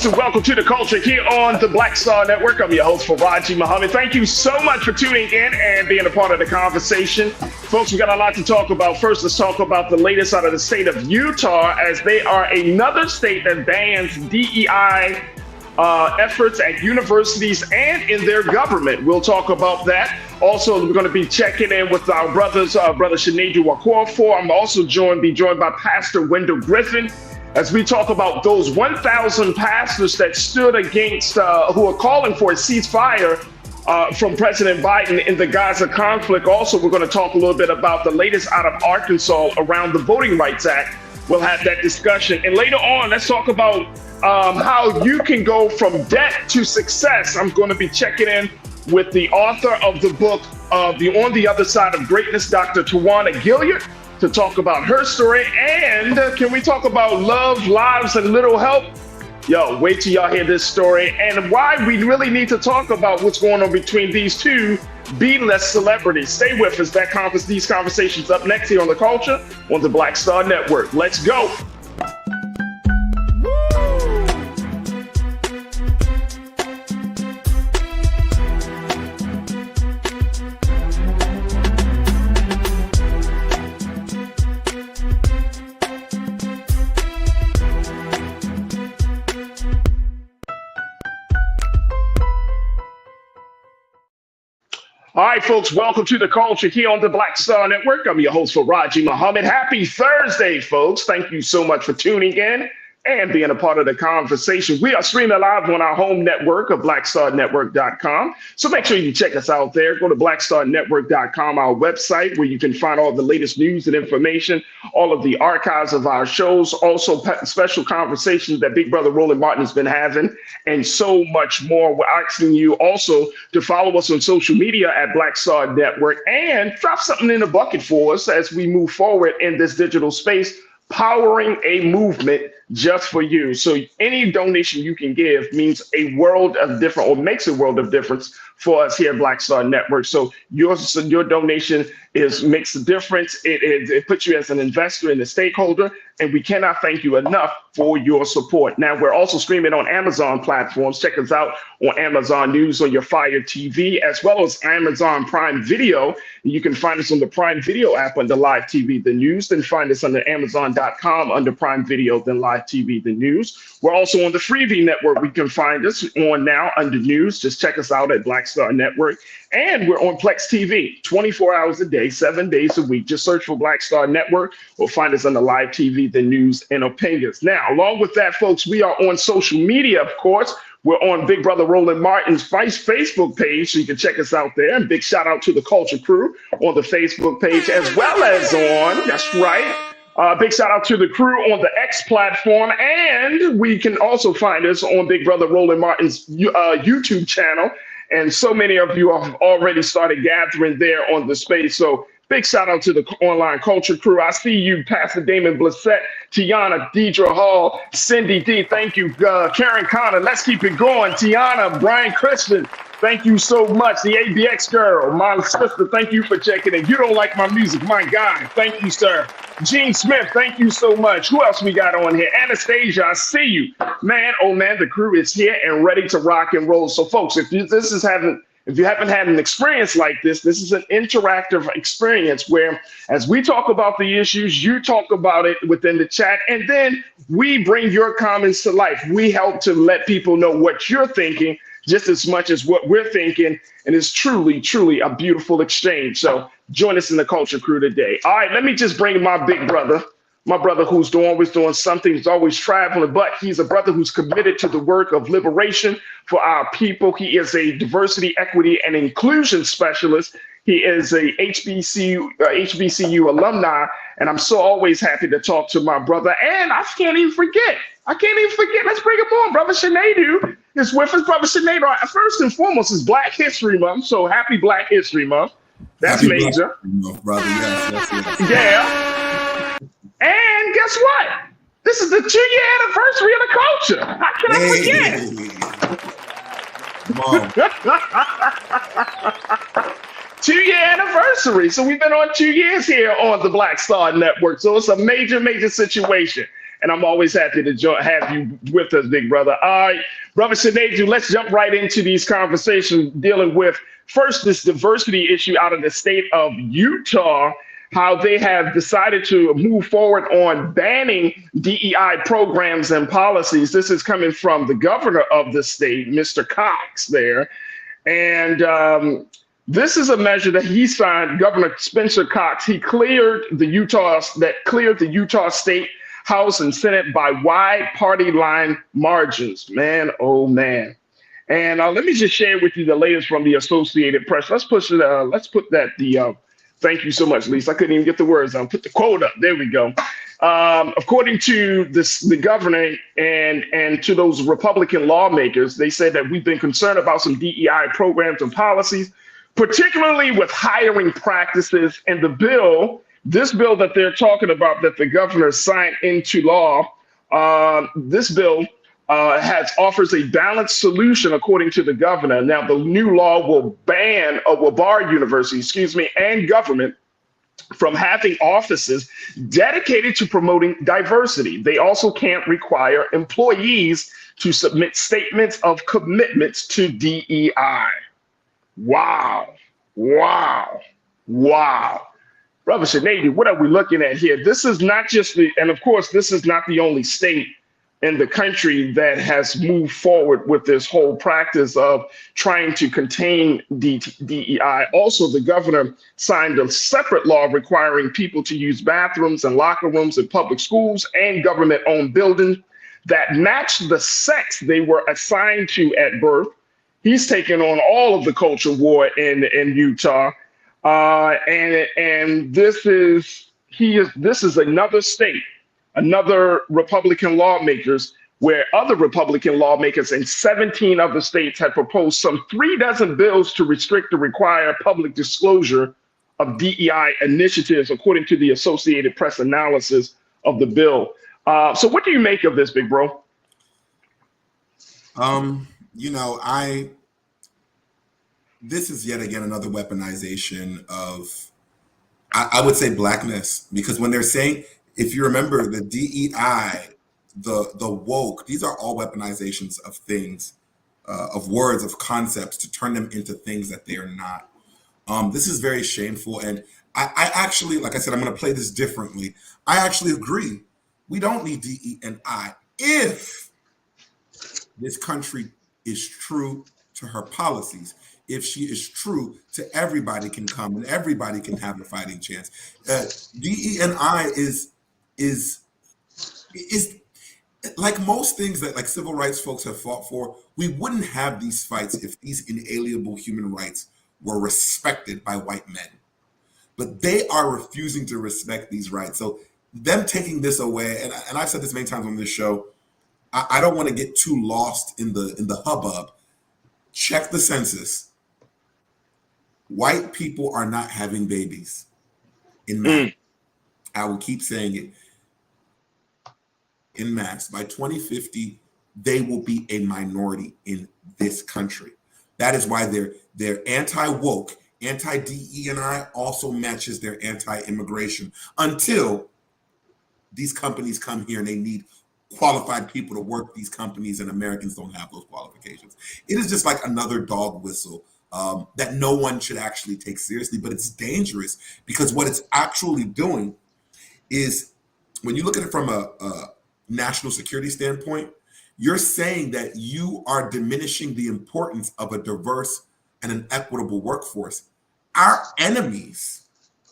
peace, and welcome to the culture here on the Black Star Network. I'm your host, Faraji Muhammad. Thank you so much for tuning in and being a part of the conversation. Folks, we got a lot to talk about. First, let's talk about the latest out of the state of Utah, as they are another state that bans DEI efforts at universities and in their government. We'll talk about that. Also, we're going to be checking in with our brothers, Brother Sinedu Wakofor. I'm also joined by Pastor Wendell Griffin, as we talk about those 1,000 pastors that stood against, who are calling for a ceasefire from President Biden in the Gaza conflict. Also, we're going to talk a little bit about the latest out of Arkansas around the Voting Rights Act. We'll have that discussion. And later on, let's talk about how you can go from debt to success. I'm going to be checking in with the author of the book, On the Other Side of Greatness, Dr. Tawana Gilliard, to talk about her story. And can we talk about love, lives, and little help? Yo, wait till y'all hear this story and why we really need to talk about what's going on between these two B-list celebrities. Stay with us. These conversations up next here on The Culture on the Black Star Network. Let's go. All right, folks, welcome to The Culture here on the Black Star Network. I'm your host, Faraji Muhammad. Happy Thursday, folks. Thank you so much for tuning in and being a part of the conversation. We are streaming live on our home network of blackstarnetwork.com. So make sure you check us out there. Go to blackstarnetwork.com, our website, where you can find all the latest news and information, all of the archives of our shows, also special conversations that Big Brother Roland Martin has been having, and so much more. We're asking you also to follow us on social media at Black Star Network and drop something in the bucket for us as we move forward in this digital space, powering a movement just for you. So any donation you can give means a world of difference, or makes a world of difference for us here at Black Star Network. So your donation makes a difference. It puts you as an investor and a stakeholder, and we cannot thank you enough for your support. Now, we're also streaming on Amazon platforms. Check us out on Amazon News, on your Fire TV, as well as Amazon Prime Video. You can find us on the Prime Video app under Live TV, the news. Then find us under Amazon.com under Prime Video, then Live TV, the news. We're also on the Freevee network. We can find us on now under news. Just check us out at Black Star Network. And we're on Plex TV 24 hours a day, 7 days a week. Just search for Black Star Network or find us on the Live TV, the news, and opinions. Now, along with that, folks, we are on social media, of course. We're on Big Brother Roland Martin's Facebook page, so you can check us out there. And big shout out to the Culture Crew on the Facebook page, as well as on, that's right, big shout out to the crew on the X platform. And we can also find us on Big Brother Roland Martin's YouTube channel. And so many of you have already started gathering there on the space. So big shout out to the online Culture Crew. I see you, Pastor Damon Blissett, Tiana, Deidre Hall, Cindy D. Thank you, Karen Connor. Let's keep it going. Tiana, Brian Chrisean, thank you so much. The ABX girl, my sister, thank you for checking in. You don't like my music, my guy. Thank you, sir. Gene Smith, thank you so much. Who else we got on here? Anastasia, I see you. Man, oh man, the crew is here and ready to rock and roll. So folks, if you haven't had an experience like this, this is an interactive experience where as we talk about the issues, you talk about it within the chat, and then we bring your comments to life. We help to let people know what you're thinking just as much as what we're thinking, and it's truly, truly a beautiful exchange. So join us in the Culture Crew today. All right, let me just bring my big brother, my brother who's always doing something, he's always traveling, but he's a brother who's committed to the work of liberation for our people. He is a diversity, equity, and inclusion specialist. He is a HBCU alumni, and I'm so always happy to talk to my brother. And I can't even forget. Let's bring him on. Brother Sinedu is with us. Brother Sinedu, first and foremost, is Black History Month, so happy Black History Month. That's happy major. Month, brother. Yes. Yeah. And guess what? This is the 2-year anniversary of the culture. How can I forget? 2-year anniversary. So we've been on 2 years here on the Black Star Network. So it's a major, major situation. and I'm always happy to have you with us, big brother. All right, brother Sinead, let's jump right into these conversations dealing with first this diversity issue out of the state of Utah, how they have decided to move forward on banning DEI programs and policies. This is coming from the governor of the state, Mr. Cox there. And this is a measure that he signed, Governor Spencer Cox. He cleared the Utah State House and Senate by wide party line margins. Man, oh man. And let me just share with you the latest from the Associated Press. Let's put that thank you so much, Lisa. I couldn't even get the words on. Put the quote up. There we go. According to the governor and to those Republican lawmakers, they said that we've been concerned about some DEI programs and policies, particularly with hiring practices. And this bill that they're talking about that the governor signed into law, this bill offers a balanced solution, according to the governor. Now, the new law will bar universities, and government from having offices dedicated to promoting diversity. They also can't require employees to submit statements of commitments to DEI. Wow. Brother Sinead, what are we looking at here? This is not just and of course, this is not the only state in the country that has moved forward with this whole practice of trying to contain DEI. Also, the governor signed a separate law requiring people to use bathrooms and locker rooms in public schools and government-owned buildings that match the sex they were assigned to at birth. He's taken on all of the culture war in Utah. And this is another state, another Republican lawmakers, where other Republican lawmakers in 17 other states have proposed some 36 bills to restrict or require public disclosure of DEI initiatives, according to the Associated Press analysis of the bill. So what do you make of this, big bro? This is yet again another weaponization of, I would say, blackness, because when they're saying, if you remember, the DEI, the woke, these are all weaponizations of things, of words, of concepts, to turn them into things that they are not. This is very shameful. And I actually, like I said, I'm going to play this differently. I actually agree. We don't need DEI if this country is true to her policies. If she is true to everybody can come and everybody can have a fighting chance. DEI is like most things that like civil rights folks have fought for. We wouldn't have these fights if these inalienable human rights were respected by white men. But they are refusing to respect these rights. So them taking this away, and I've said this many times on this show, I don't want to get too lost in the hubbub. Check the census. White people are not having babies in mass. I will keep saying it. In mass. By 2050, they will be a minority in this country. That is why their anti-woke, anti-DE&I also matches their anti-immigration, until these companies come here and they need qualified people to work these companies, and Americans don't have those qualifications. It is just like another dog whistle that no one should actually take seriously, but it's dangerous, because what it's actually doing is, when you look at it from a national security standpoint, you're saying that you are diminishing the importance of a diverse and an equitable workforce. Our enemies,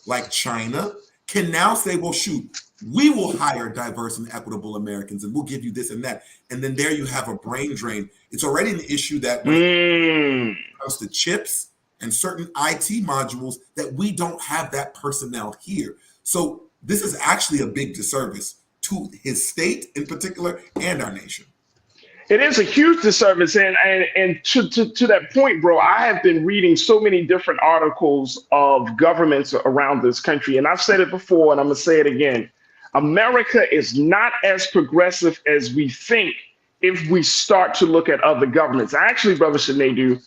like China, can now say, well, shoot, we will hire diverse and equitable Americans and we'll give you this and that. And then there you have a brain drain. It's already an issue that when it comes to chips and certain IT modules, that we don't have that personnel here. So this is actually a big disservice to his state in particular and our nation. It is a huge disservice. And to that point, bro, I have been reading so many different articles of governments around this country. And I've said it before, and I'm going to say it again. America is not as progressive as we think if we start to look at other governments. Actually, Brother Sinead,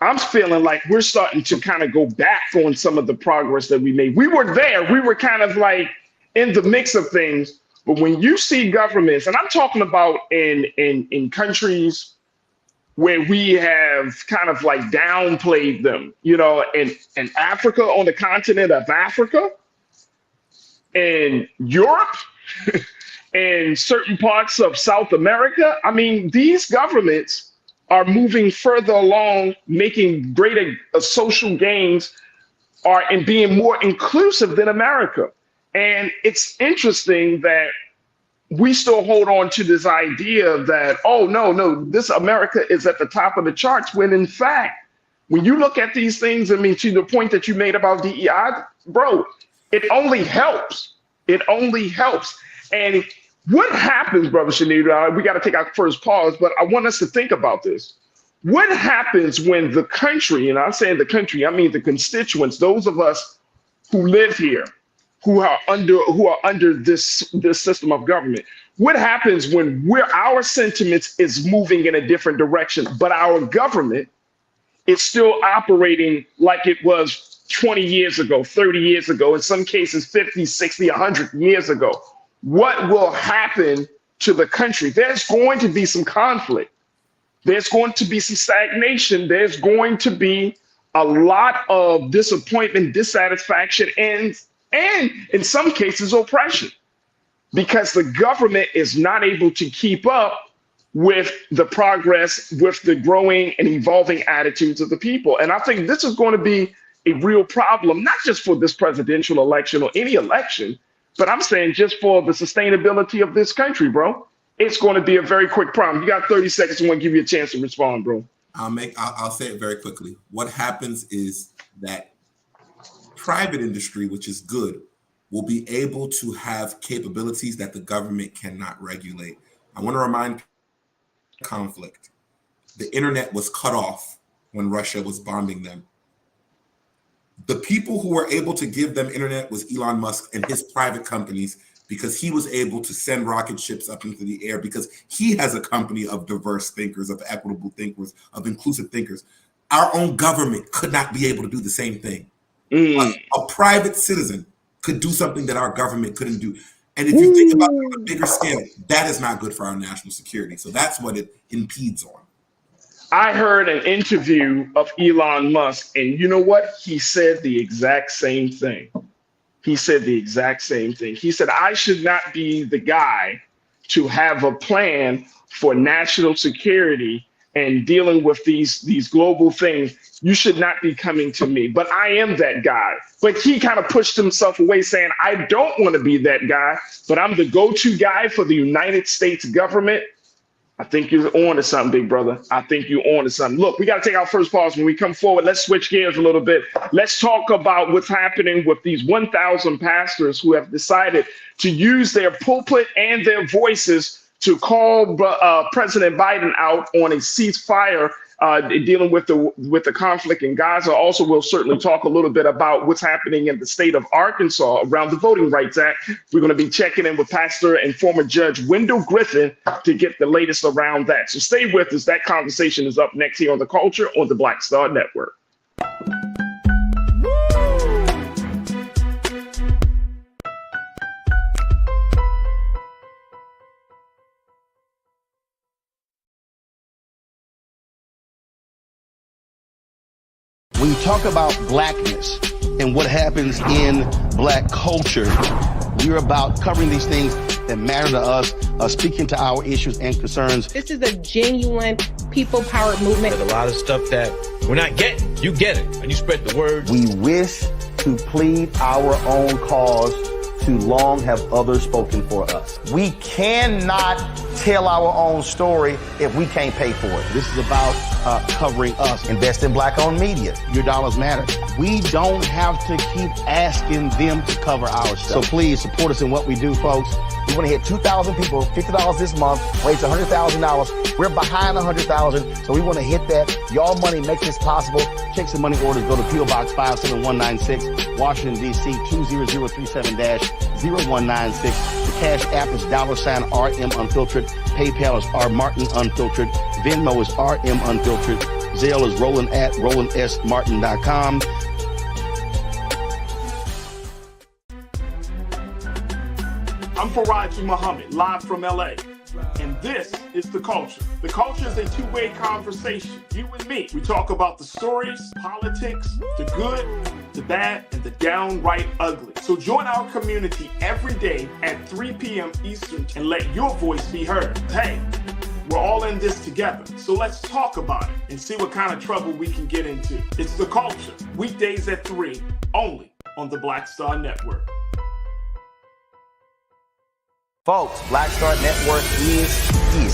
I'm feeling like we're starting to kind of go back on some of the progress that we made. We were there. We were kind of like in the mix of things. But when you see governments, and I'm talking about in countries where we have kind of like downplayed them, in Africa, on the continent of Africa, in Europe, and certain parts of South America. I mean, these governments are moving further along, making greater social gains, and being more inclusive than America. And it's interesting that we still hold on to this idea that, oh, no, this America is at the top of the charts, when in fact, when you look at these things, I mean, to the point that you made about DEI, bro, it only helps. It only helps. And what happens, Brother Shanita, we got to take our first pause, but I want us to think about this. What happens when the country, and I'm saying the country, I mean the constituents, those of us who live here, who are under this system of government, what happens when our sentiments is moving in a different direction, but our government is still operating like it was 20 years ago, 30 years ago, in some cases 50, 60, 100 years ago? What will happen to the country? There's going to be some conflict. There's going to be some stagnation. There's going to be a lot of disappointment, dissatisfaction, and in some cases, oppression, because the government is not able to keep up with the progress, with the growing and evolving attitudes of the people. And I think this is going to be a real problem, not just for this presidential election or any election, but I'm saying just for the sustainability of this country, bro. It's going to be a very quick problem. You got 30 seconds. I want to give you a chance to respond, bro. I'll say it very quickly. What happens is that private industry, which is good, will be able to have capabilities that the government cannot regulate. I want to remind conflict. The internet was cut off when Russia was bombing them. The people who were able to give them internet was Elon Musk and his private companies, because he was able to send rocket ships up into the air, because he has a company of diverse thinkers, of equitable thinkers, of inclusive thinkers. Our own government could not be able to do the same thing. A private citizen could do something that our government couldn't do. And if you think about it on a bigger scale, that is not good for our national security. So that's what it impedes on. I heard an interview of Elon Musk, and you know what? He said the exact same thing. He said the exact same thing. He said, I should not be the guy to have a plan for national security and dealing with these global things. You should not be coming to me, but I am that guy. But he kind of pushed himself away, saying, I don't want to be that guy, but I'm the go-to guy for the United States government. I think you're on to something, big brother. I think you're on to something. Look, we got to take our first pause. When we come forward, let's switch gears a little bit. Let's talk about what's happening with these 1,000 pastors who have decided to use their pulpit and their voices to call President Biden out on a ceasefire dealing with the conflict in Gaza. Also, we'll certainly talk a little bit about what's happening in the state of Arkansas around the Voting Rights Act. We're going to be checking in with Pastor and former Judge Wendell Griffin to get the latest around that. So stay with us. That conversation is up next here on The Culture on the Black Star Network. When you talk about blackness and what happens in black culture, we're about covering these things that matter to us, speaking to our issues and concerns. This is a genuine people-powered movement. There's a lot of stuff that we're not getting. You get it, and you spread the word. We wish to plead our own cause. Too long have others spoken for us. We cannot tell our own story if we can't pay for it. This is about covering us. Invest in black-owned media. Your dollars matter. We don't have to keep asking them to cover our stuff. So please support us in what we do, folks. We want to hit 2,000 people, $50 this month, raise $100,000. We're behind 100,000, so we want to hit that. Y'all money makes this possible. Check some money orders. Go to P.O. Box 57196, Washington, D.C. 20037-0196. The Cash App is $RM Unfiltered. PayPal is R Martin Unfiltered. Venmo is RM Unfiltered. Zelle is Roland at RolandSMartin.com. I'm host Faraji Muhammad, live from LA. And this is The Culture. The Culture is a two-way conversation. You and me. We talk about the stories, politics, the good, the bad, and the downright ugly. So join our community every day at 3 p.m. Eastern and let your voice be heard. Hey, we're all in this together. So let's talk about it and see what kind of trouble we can get into. It's The Culture. Weekdays at 3, only on the Black Star Network. Folks, Black Star Network is here.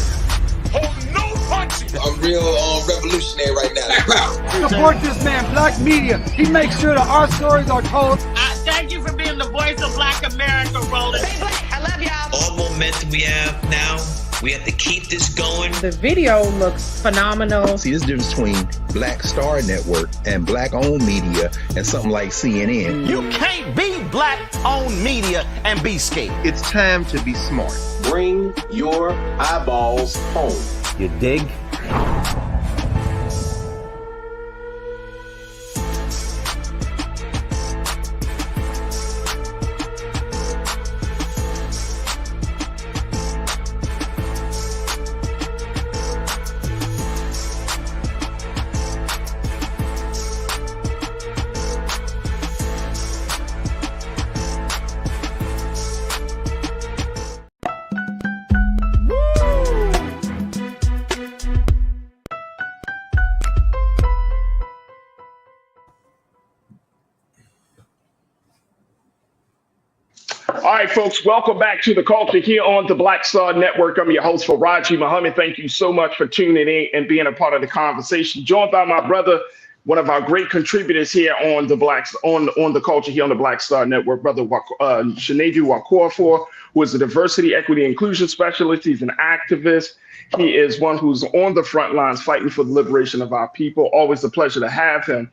Oh, no punches! I'm real revolutionary right now. Support this man, Black Media. He makes sure that our stories are told. Thank you for being the voice of Black America, Roland. Stay black. I love y'all. All momentum we have now, we have to keep this going. The video looks phenomenal. See, there's a difference between Black Star Network and Black-owned media and something like CNN. You can't be Black-owned media and be scared. It's time to be smart. Bring your eyeballs home. You dig? All right, folks, welcome back to The Culture here on the Black Star Network. I'm your host, Faraji Muhammad. Thank you so much for tuning in and being a part of the conversation. Joined by my brother, one of our great contributors here on the on the Culture here on the Black Star Network, brother Shinedu Wakorafor, who is a diversity, equity, inclusion specialist. He's an activist. He is one who's on the front lines fighting for the liberation of our people. Always a pleasure to have him.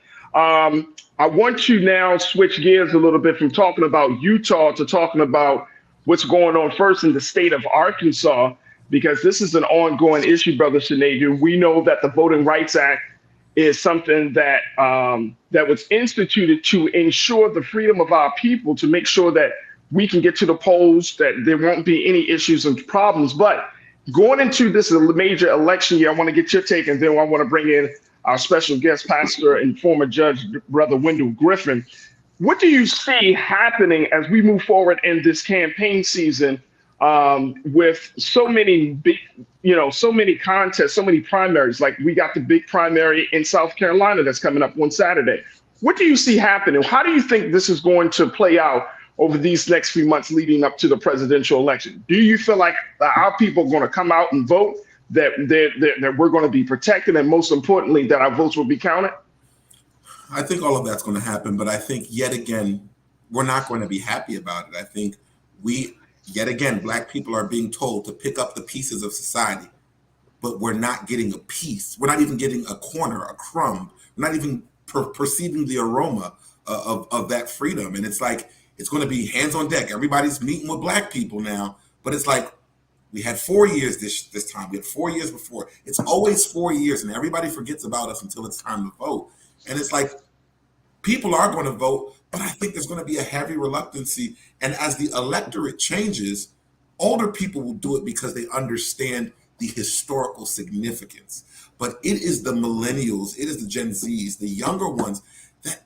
I want to now switch gears a little bit from talking about Utah to talking about what's going on first in the state of Arkansas, because this is an ongoing issue, Brother Shinedu. We know that the Voting Rights Act is something that that was instituted to ensure the freedom of our people, to make sure that we can get to the polls, that there won't be any issues and problems. But going into this major election year, I want to get your take, and then I want to bring in our special guest pastor and former judge, Brother Wendell Griffin. What do you see happening as we move forward in this campaign season with so many big, so many contests, so many primaries? Like we got the big primary in South Carolina that's coming up on Saturday. What do you see happening? How do you think this is going to play out over these next few months leading up to the presidential election? Do you feel like our people are going to come out and vote, that we're going to be protected, and most importantly, that our votes will be counted? I think all of that's going to happen, but I think yet again, we're not going to be happy about it. I think yet again, Black people are being told to pick up the pieces of society, but we're not getting a piece. We're not even getting a corner, a crumb. We're not even perceiving the aroma of that freedom. And it's like, it's going to be hands on deck. Everybody's meeting with Black people now, but it's like, we had 4 years this time. We had 4 years before. It's always 4 years, and everybody forgets about us until it's time to vote. And it's like, people are going to vote, but I think there's going to be a heavy reluctancy. And as the electorate changes, older people will do it because they understand the historical significance. But it is the millennials, it is the Gen Zs, the younger ones that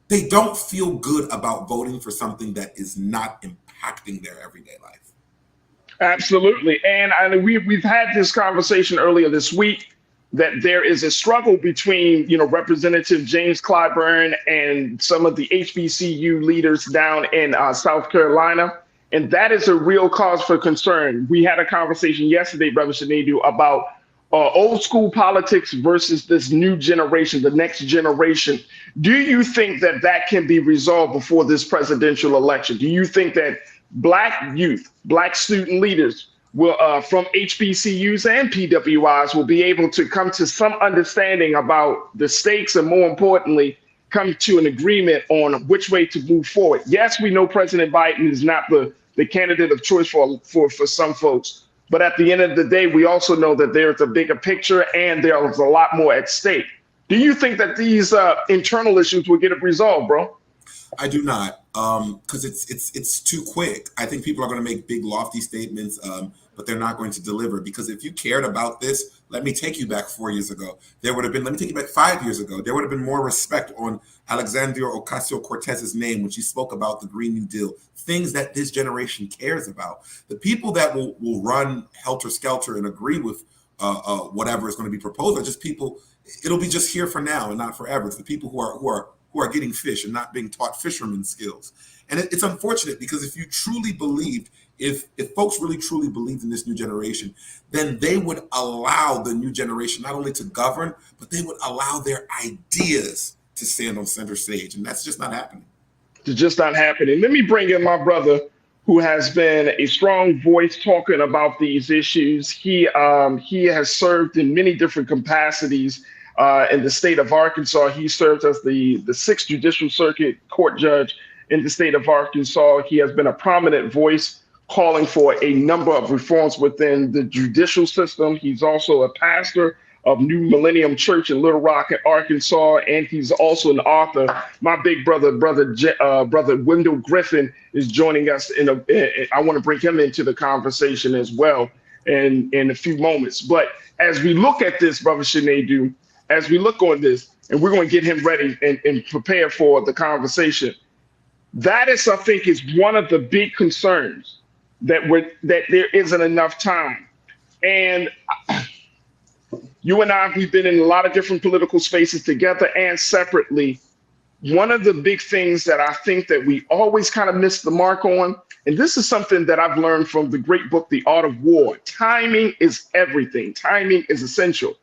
they don't feel good about voting for something that is not impacting their everyday life. Absolutely. And we've had this conversation earlier this week that there is a struggle between, Representative James Clyburn and some of the HBCU leaders down in South Carolina. And that is a real cause for concern. We had a conversation yesterday, Brother Shinedu, about old school politics versus this new generation, the next generation. Do you think that can be resolved before this presidential election? Do you think that Black youth, Black student leaders will from HBCUs and PWIs will be able to come to some understanding about the stakes, and more importantly, come to an agreement on which way to move forward? Yes, we know President Biden is not the candidate of choice for some folks, but at the end of the day, we also know that there's a bigger picture and there's a lot more at stake. Do you think that these internal issues will get resolved, bro? I do not. because it's too quick. I think people are going to make big lofty statements, but they're not going to deliver. Because if you cared about this, let me take you back 4 years ago. There would have been, let me take you back 5 years ago. There would have been more respect on Alexandria Ocasio-Cortez's name when she spoke about the Green New Deal, things that this generation cares about. The people that will run helter-skelter and agree with whatever is going to be proposed are just people. It'll be just here for now and not forever. It's the people who are getting fish and not being taught fisherman skills. And it's unfortunate, because if you truly believed, if folks really truly believed in this new generation, then they would allow the new generation not only to govern, but they would allow their ideas to stand on center stage. And that's just not happening. It's just not happening. Let me bring in my brother, who has been a strong voice talking about these issues. He has served in many different capacities in the state of Arkansas. He served as the 6th Judicial Circuit Court Judge in the state of Arkansas. He has been a prominent voice calling for a number of reforms within the judicial system. He's also a pastor of New Millennium Church in Little Rock, Arkansas, and he's also an author. My big brother Wendell Griffin is joining us. I want to bring him into the conversation as well in a few moments. But as we look at this, Brother Shinedu, as we look on this, and we're going to get him ready and prepare for the conversation, that is, I think, is one of the big concerns, that there isn't enough time. And you and I, we've been in a lot of different political spaces together and separately. One of the big things that I think that we always kind of miss the mark on, and this is something that I've learned from the great book, The Art of War. Timing is everything. Timing is essential.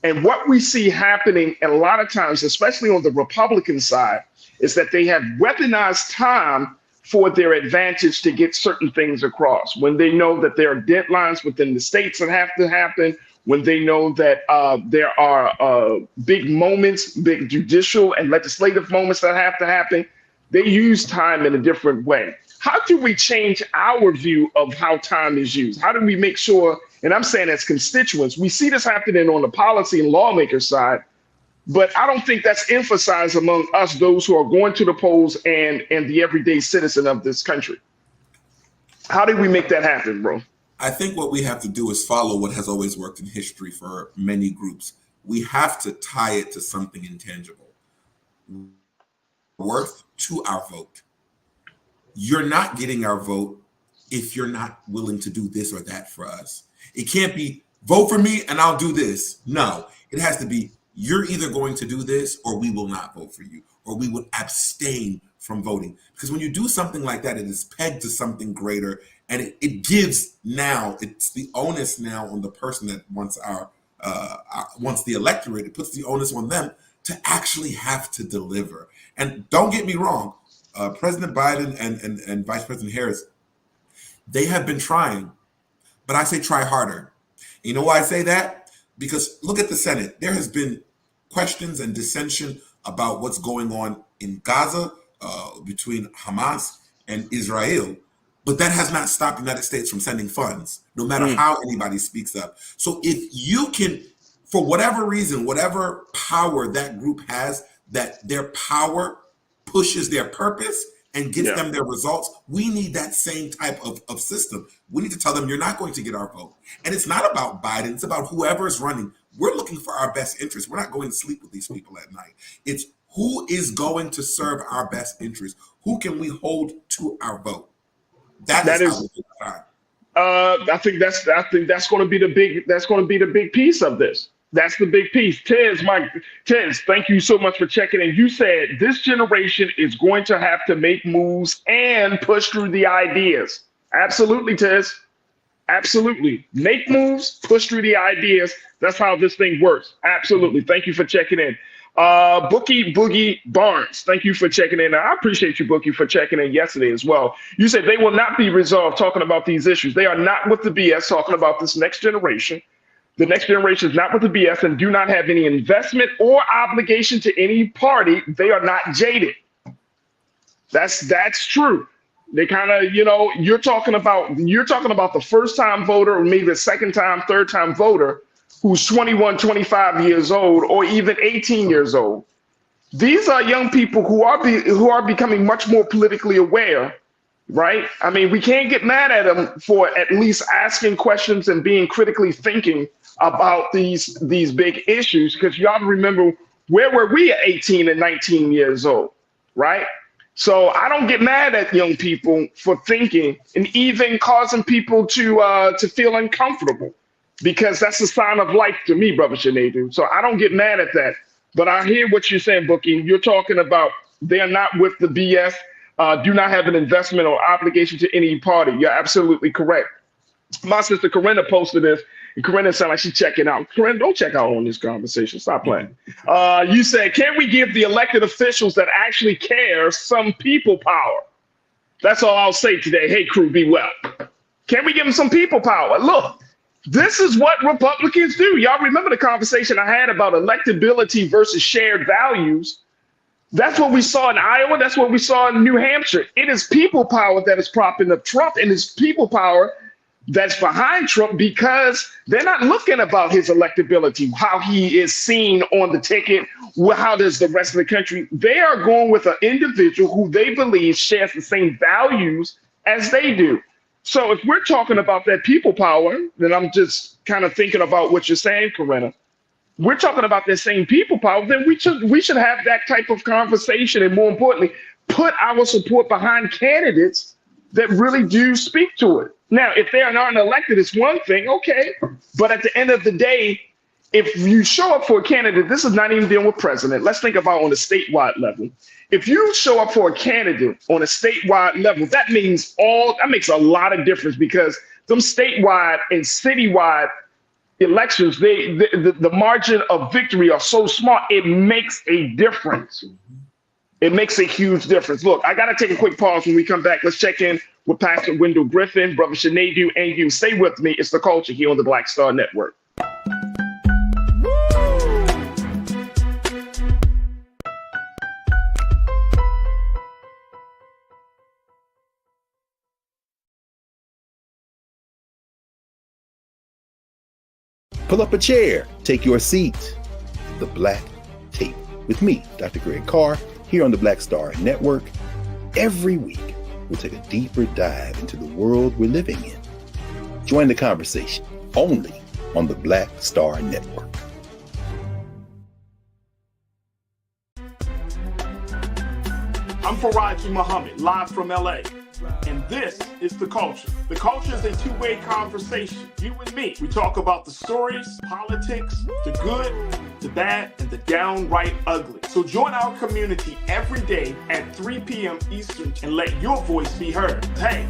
And what we see happening a lot of times, especially on the Republican side, is that they have weaponized time for their advantage to get certain things across. When they know that there are deadlines within the states that have to happen, when they know that there are big moments, big judicial and legislative moments that have to happen, they use time in a different way. How do we change our view of how time is used? How do we make sure, and I'm saying as constituents, we see this happening on the policy and lawmaker side, but I don't think that's emphasized among us, those who are going to the polls and the everyday citizen of this country. How do we make that happen, bro? I think what we have to do is follow what has always worked in history for many groups. We have to tie it to something intangible. Worth to our vote. You're not getting our vote if you're not willing to do this or that for us. It can't be vote for me and I'll do this. No, it has to be you're either going to do this or we will not vote for you, or we would abstain from voting. Because when you do something like that, it is pegged to something greater. And it gives now, it's the onus now on the person that wants wants the electorate. It puts the onus on them to actually have to deliver. And don't get me wrong, President Biden and Vice President Harris, they have been trying, but I say try harder. You know why I say that? Because look at the Senate. There has been questions and dissension about what's going on in Gaza between Hamas and Israel. But that has not stopped the United States from sending funds, no matter how anybody speaks up. So if you can, for whatever reason, whatever power that group has, that their power pushes their purpose and gets them their results, we need that same type of system. We need to tell them, you're not going to get our vote. And it's not about Biden. It's about whoever is running. We're looking for our best interest. We're not going to sleep with these people at night. It's who is going to serve our best interest? Who can we hold to our vote? That is I think that's going to be the big piece of this. That's the big piece. Tez, thank you so much for checking in. You said this generation is going to have to make moves and push through the ideas. Absolutely, Tez. Absolutely. Make moves, push through the ideas. That's how this thing works. Absolutely. Thank you for checking in. Boogie Barnes, thank you for checking in. I appreciate you, Boogie, for checking in yesterday as well. You said they will not be resolved talking about these issues. They are not with the BS talking about this next generation. The next generation is not with the BS and do not have any investment or obligation to any party. They are not jaded. That's true. They kind of, you're talking about the first time voter, or maybe the second time, third time voter who's 21, 25 years old, or even 18 years old. these are young people who are becoming much more politically aware, right? I mean, we can't get mad at them for at least asking questions and being critically thinking about these big issues, because y'all remember, where were we at 18 and 19 years old, right? So I don't get mad at young people for thinking and even causing people to feel uncomfortable, because that's a sign of life to me, Brother Sinead. So I don't get mad at that. But I hear what you're saying, Bookie. You're talking about they're not with the BS, do not have an investment or obligation to any party. You're absolutely correct. My sister Corinna posted this, and Corinna sounded like she's checking out. Corinna, don't check out on this conversation. Stop playing. You said, can we give the elected officials that actually care some people power? That's all I'll say today. Hey, crew, be well. Can we give them some people power? Look, this is what Republicans do. Y'all remember the conversation I had about electability versus shared values? That's what we saw in Iowa. That's what we saw in New Hampshire. It is people power that is propping up Trump, and it's people power that's behind Trump, because they're not looking about his electability, how he is seen on the ticket, how does the rest of the country. They are going with an individual who they believe shares the same values as they do. So if we're talking about that people power, then I'm just kind of thinking about what you're saying, Corinna. We're talking about that same people power, then we should have that type of conversation, and more importantly, put our support behind candidates that really do speak to it. Now, if they are not elected, it's one thing, okay. But at the end of the day, if you show up for a candidate, this is not even dealing with president. Let's think about on a statewide level. If you show up for a candidate on a statewide level, that makes a lot of difference, because them statewide and citywide elections, the margin of victory are so small, it makes a difference. It makes a huge difference. Look, I got to take a quick pause. When we come back, let's check in with Pastor Wendell Griffin, Brother Sinead, and you. Stay with me. It's The Culture here on the Black Star Network. Pull up a chair, take your seat. The Black Tape with me, Dr. Greg Carr, here on the Black Star Network. Every week, we'll take a deeper dive into the world we're living in. Join the conversation only on the Black Star Network. I'm Faraji Muhammad, live from LA. And this is The Culture. The Culture is a two-way conversation. You and me. We talk about the stories, politics, the good, the bad, and the downright ugly. So join our community every day at 3 p.m. Eastern and let your voice be heard. Hey,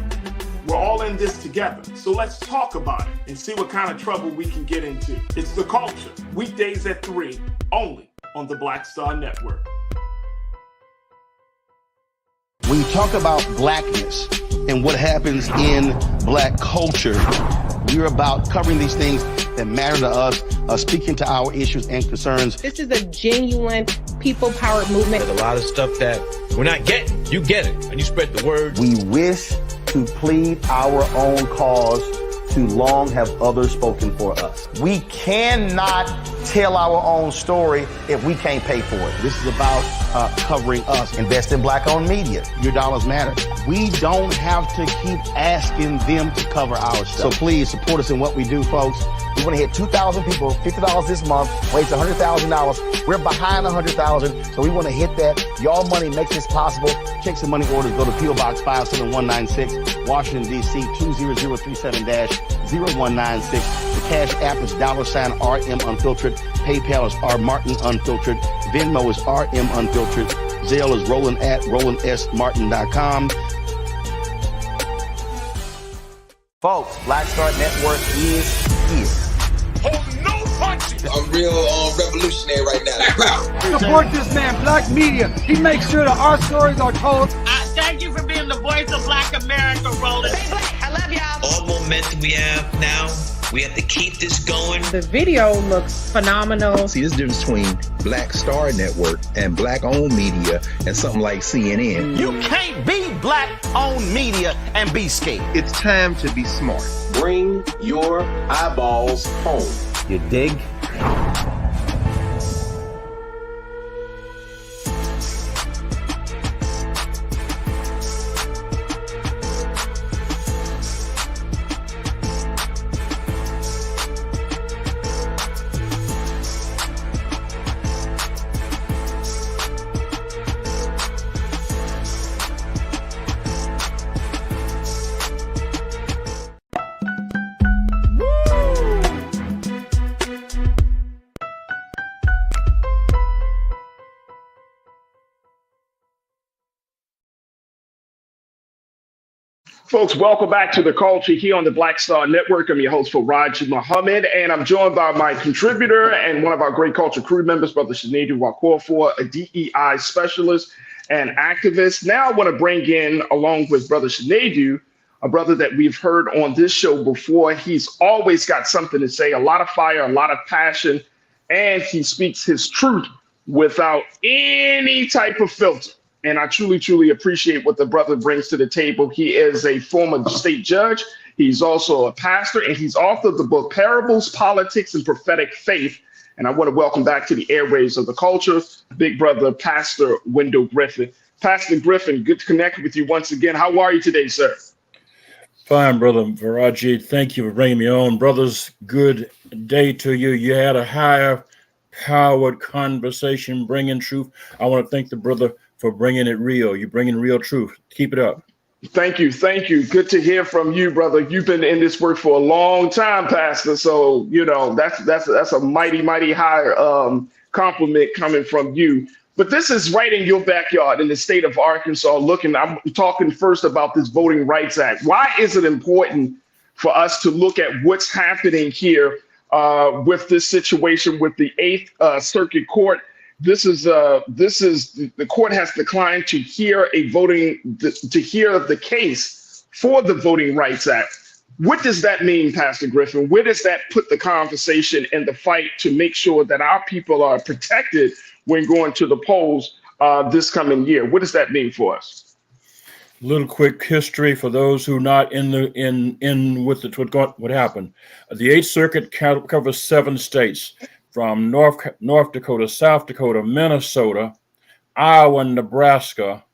we're all in this together. So let's talk about it and see what kind of trouble we can get into. It's The Culture, weekdays at 3, only on the Black Star Network. When you talk about blackness and what happens in black culture, we're about covering these things that matter to us, speaking to our issues and concerns. This is a genuine people-powered movement. There's a lot of stuff that we're not getting. You get it, and you spread the word. We wish to plead our own cause. Too long have others spoken for us. We cannot tell our own story if we can't pay for it. This is about covering us. Invest in black-owned media. Your dollars matter. We don't have to keep asking them to cover our stuff. So please support us in what we do, folks. We want to hit 2,000 people, $50 this month, raise $100,000. We're behind 100,000, so we want to hit that. Y'all money makes this possible. Check some money orders. Go to P.O. Box 57196, Washington, D.C. 20037-0196. The Cash App is $RM Unfiltered. PayPal is R Martin Unfiltered. Venmo is RM Unfiltered. Zelle is Roland at RolandSMartin.com. Folks, Black Star Network is here. Oh, no punches! I'm real revolutionary right now. Support this man, Black Media. He makes sure that our stories are told. Thank you for being the voice of Black America, Roland. Stay black. I love y'all. All momentum we have now, we have to keep this going. The video looks phenomenal. See, there's a difference between Black Star Network and black-owned media and something like CNN. You can't be black-owned media and be scared. It's time to be smart. Bring your eyeballs home. You dig? Folks, welcome back to The Culture here on the Black Star Network. I'm your host, Faraji Muhammad, and I'm joined by my contributor and one of our great culture crew members, Brother Sinead Wakofor, a DEI specialist and activist. Now I want to bring in, along with Brother Sinead, a brother that we've heard on this show before. He's always got something to say, a lot of fire, a lot of passion, and he speaks his truth without any type of filter. And I truly, truly appreciate what the brother brings to the table. He is a former state judge. He's also a pastor, and he's author of the book Parables, Politics, and Prophetic Faith. And I want to welcome back to the airwaves of The Culture, big brother, Pastor Wendell Griffin. Pastor Griffin, good to connect with you once again. How are you today, sir? Fine, Brother Faraji. Thank you for bringing me on. Brothers, good day to you. You had a higher powered conversation, bringing truth. I want to thank the brother for bringing it real. You're bringing real truth. Keep it up. Thank you. Thank you. Good to hear from you, brother. You've been in this work for a long time, Pastor. So, you know, that's a mighty, mighty high compliment coming from you. But this is right in your backyard in the state of Arkansas. I'm talking first about this Voting Rights Act. Why is it important for us to look at what's happening here with this situation with the Eighth Circuit Court? This is the court has declined to hear the case for the Voting Rights Act. What does that mean, Pastor Griffin? Where does that put the conversation in the fight to make sure that our people are protected when going to the polls this coming year? What does that mean for us? Little quick history for those who are not in with what happened. The Eighth Circuit covers 7 states. From North Dakota, South Dakota, Minnesota, Iowa, Nebraska,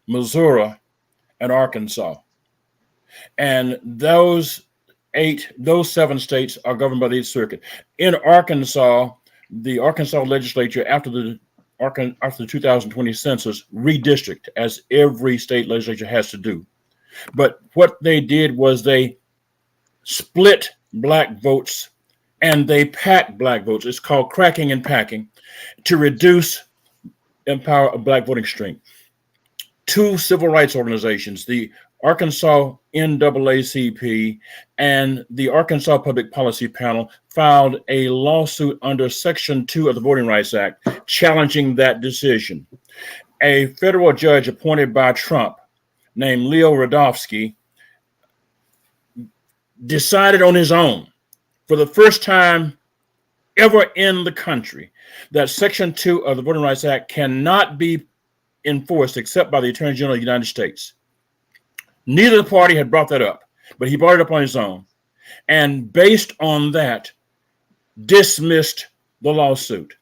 Missouri, and Arkansas. And those 7 states are governed by the Eighth Circuit. In Arkansas, the Arkansas legislature, after the 2020 census, redistricted, as every state legislature has to do. But what they did was they split black votes and they packed black votes. It's called cracking and packing to reduce empower a black voting strength. 2 civil rights organizations, the Arkansas NAACP and the Arkansas Public Policy Panel, filed a lawsuit under Section 2 of the Voting Rights Act challenging that decision. A federal judge appointed by Trump named Leo Radofsky decided on his own, for the first time ever in the country, that Section 2 of the Voting Rights Act cannot be enforced except by the Attorney General of the United States. Neither party had brought that up, but he brought it up on his own. And based on that, dismissed the lawsuit.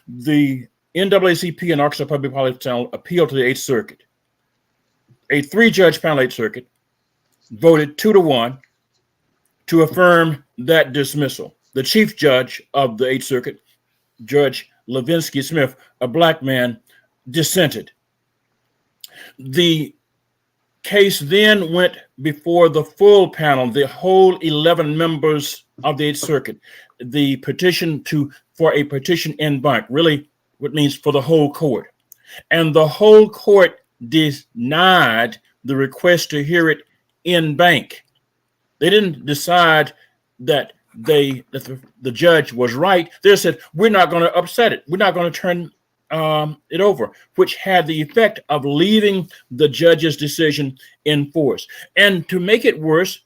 The NAACP and Arkansas Public Policy Panel appealed to the Eighth Circuit. A 3-judge panel, Eighth Circuit, voted 2-1 to affirm that dismissal. The chief judge of the Eighth Circuit, Judge Levinsky Smith, a black man, dissented. The case then went before the full panel, the whole 11 members of the Eighth Circuit. The petition for a petition en banc, really what means for the whole court. And the whole court denied the request to hear it en banc. They didn't decide that the judge was right. They said, we're not going to upset it. We're not going to turn it over, which had the effect of leaving the judge's decision in force. And to make it worse,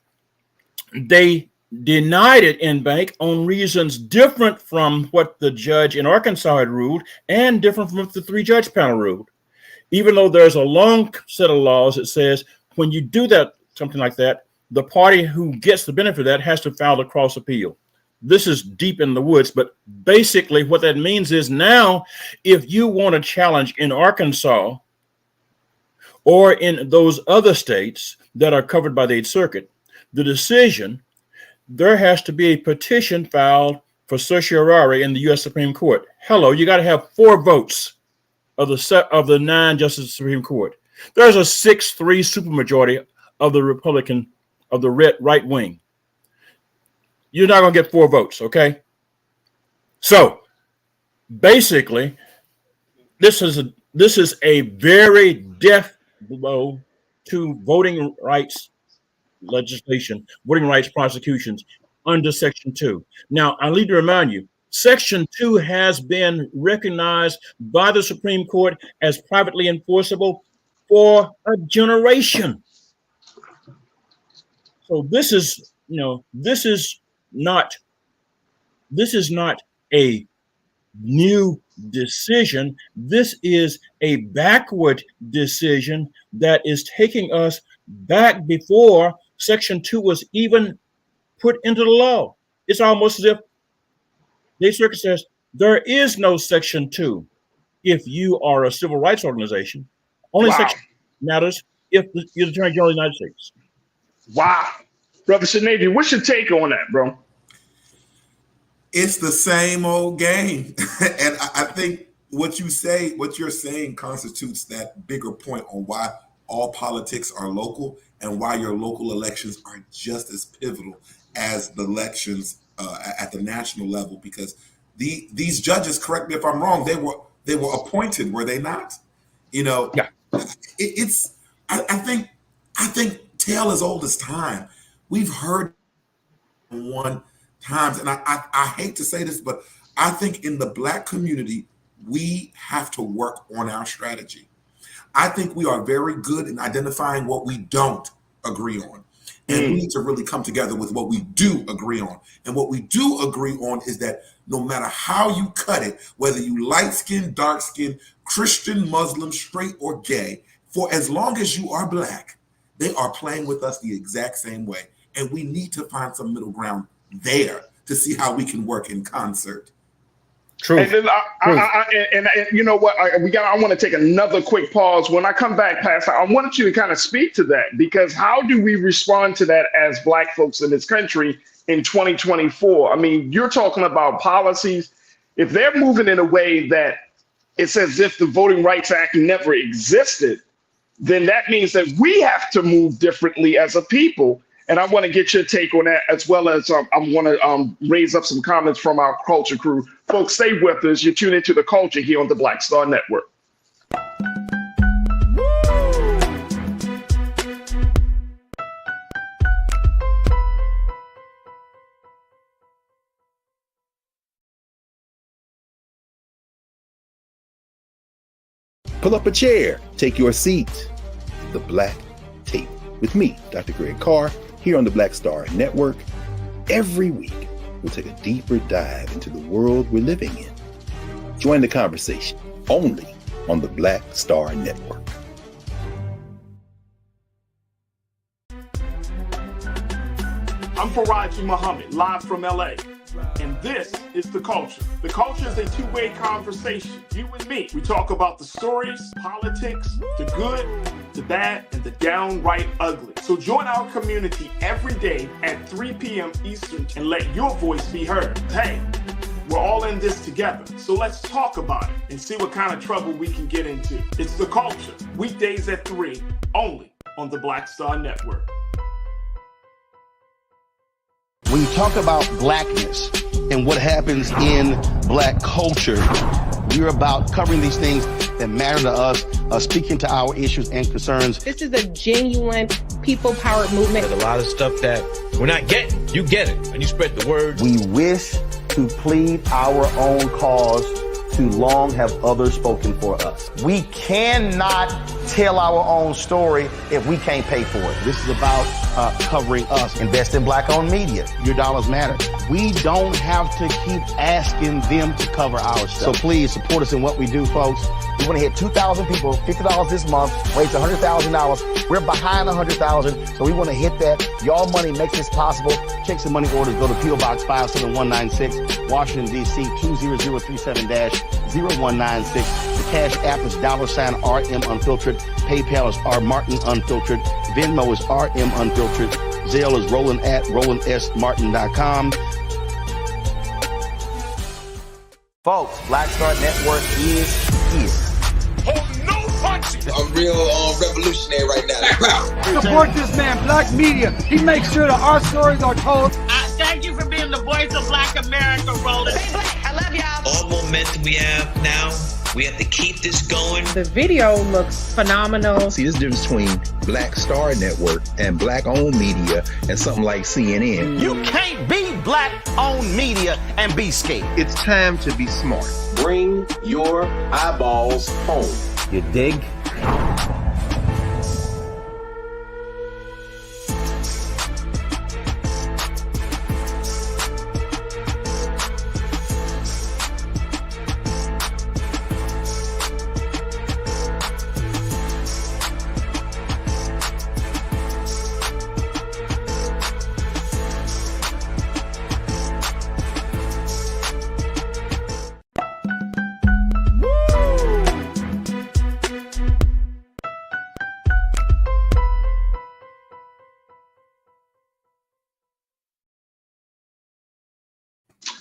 they denied it en banc on reasons different from what the judge in Arkansas had ruled and different from what the 3-judge panel ruled. Even though there's a long set of laws that says when you do that, something like that, the party who gets the benefit of that has to file a cross appeal. This is deep in the woods, but basically what that means is now if you want a challenge in Arkansas or in those other states that are covered by the Eighth Circuit, the decision, there has to be a petition filed for certiorari in the U.S. Supreme Court. Hello, you got to have 4 votes of the 9 justices of the Supreme Court. There's a 6-3 supermajority of the Republican of the right wing. You're not going to get 4 votes, okay? So basically, this is a very below to voting rights legislation, voting rights prosecutions under Section 2. Now, I need to remind you, Section 2 has been recognized by the Supreme Court as privately enforceable for a generation. So this is, this is not a new decision. This is a backward decision that is taking us back before Section 2 was even put into the law. It's almost as if the circuit says there is no Section 2 if you are a civil rights organization. Only Section matters if you're the Attorney General of the United States. Wow. Brother Shanavian, what's your take on that, bro? It's the same old game. And I think what you're saying constitutes that bigger point on why all politics are local and why your local elections are just as pivotal as the elections at the national level, because these judges, correct me if I'm wrong, they were appointed, were they not? Yeah. I think tale as old as time. We've heard one times, and I hate to say this, but I think in the Black community, we have to work on our strategy. I think we are very good in identifying what we don't agree on. And we need to really come together with what we do agree on. And what we do agree on is that no matter how you cut it, whether you light skin, dark skin, Christian, Muslim, straight, or gay, for as long as you are Black, they are playing with us the exact same way. And we need to find some middle ground there to see how we can work in concert. True. And then and you know what? I want to take another quick pause. When I come back, Pastor, I wanted you to kind of speak to that, because how do we respond to that as Black folks in this country in 2024? I mean, you're talking about policies. If they're moving in a way that it's as if the Voting Rights Act never existed, then that means that we have to move differently as a people. And I want to get your take on that, as well as I want to raise up some comments from our culture crew. Folks, stay with us. You're tuned into The Culture here on the Black Star Network. Pull up a chair, take your seat. The Black Tape with me, Dr. Greg Carr, here on the Black Star Network. Every week, we'll take a deeper dive into the world we're living in. Join the conversation only on the Black Star Network. I'm Faraji Muhammad, live from LA. And this is The Culture. The Culture is a two-way conversation. You and me. We talk about the stories, politics, the good, the bad, and the downright ugly. So join our community every day at 3 p.m. Eastern and let your voice be heard. Hey, we're all in this together. So let's talk about it and see what kind of trouble we can get into. It's The Culture, weekdays at 3, only on the Black Star Network. When you talk about Blackness and what happens in Black culture, we're about covering these things that matter to us, speaking to our issues and concerns. This is a genuine people-powered movement. There's a lot of stuff that we're not getting. You get it, and you spread the word. We wish to plead our own cause. Too long have others spoken for us. We cannot tell our own story if we can't pay for it. This is about covering us. Invest in Black-owned media. Your dollars matter. We don't have to keep asking them to cover our stuff. So please support us in what we do, folks. We want to hit 2,000 people, $50 this month, raise $100,000. We're behind 100,000, so we want to hit that. Y'all money makes this possible. Check some money orders. Go to P.O. Box 57196, Washington, D.C. 20037-0196. The Cash App is $RM Unfiltered. PayPal is R Martin Unfiltered. Venmo is RM Unfiltered. Zelle is Roland at RolandSMartin.com. Folks, Black Star Network is here. Oh, no punches! I'm real revolutionary right now. Support this man, Black media. He makes sure that our stories are told. Thank you for being the voice of Black America, Roland. I love y'all. All momentum we have now, We have to keep this going. The video looks phenomenal. See, this difference between Black Star Network and Black-owned media and something like CNN. You can't be Black-owned media and be scared. It's time to be smart. Bring your eyeballs home. You dig?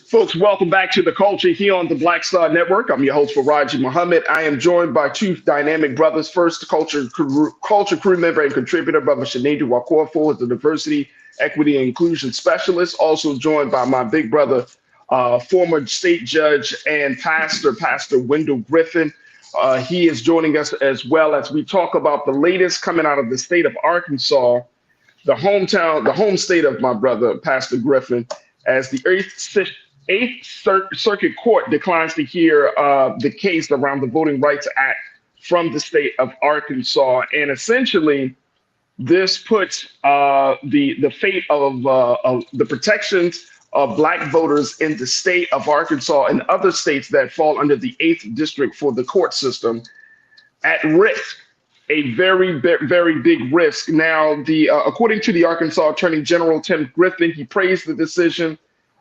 Folks, welcome back to The Culture here on the Black Star Network. I'm your host, Faraji Muhammad. I am joined by two dynamic brothers. First, culture crew member and contributor, Brother Sinedu Wakorfo, the Diversity, Equity, and Inclusion Specialist. Also joined by my big brother, former state judge and pastor, Pastor Wendell Griffin. He is joining us as well as we talk about the latest coming out of the state of Arkansas, the home state of my brother, Pastor Griffin, as the Eighth Circuit Court declines to hear the case around the Voting Rights Act from the state of Arkansas. And essentially, this puts the fate of the protections of Black voters in the state of Arkansas and other states that fall under the 8th District for the court system at risk, a very, very big risk. Now, according to the Arkansas Attorney General, Tim Griffin, he praised the decision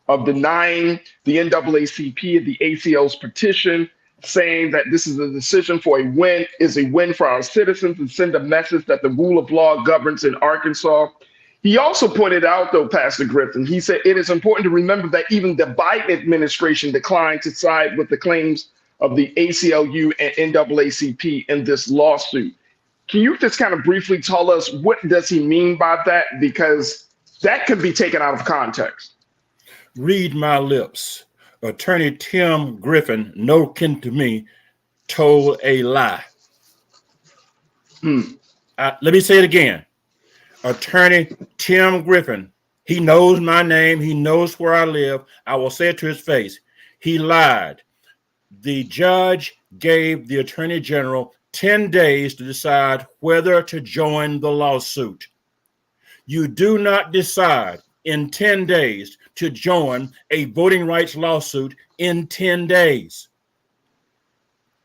of denying the NAACP and the ACL's petition, saying that this is a decision for a win for our citizens and send a message that the rule of law governs in Arkansas. He also pointed out, though, Pastor Griffin, he said it is important to remember that even the Biden administration declined to side with the claims of the ACLU and NAACP in this lawsuit. Can you just kind of briefly tell us what does he mean by that? Because that could be taken out of context. Read my lips. Attorney Tim Griffin, no kin to me, told a lie. Let me say it again. Attorney Tim Griffin, he knows my name. He knows where I live. I will say it to his face. He lied. The judge gave the Attorney General 10 days to decide whether to join the lawsuit. You do not decide in 10 days to join a voting rights lawsuit in 10 days.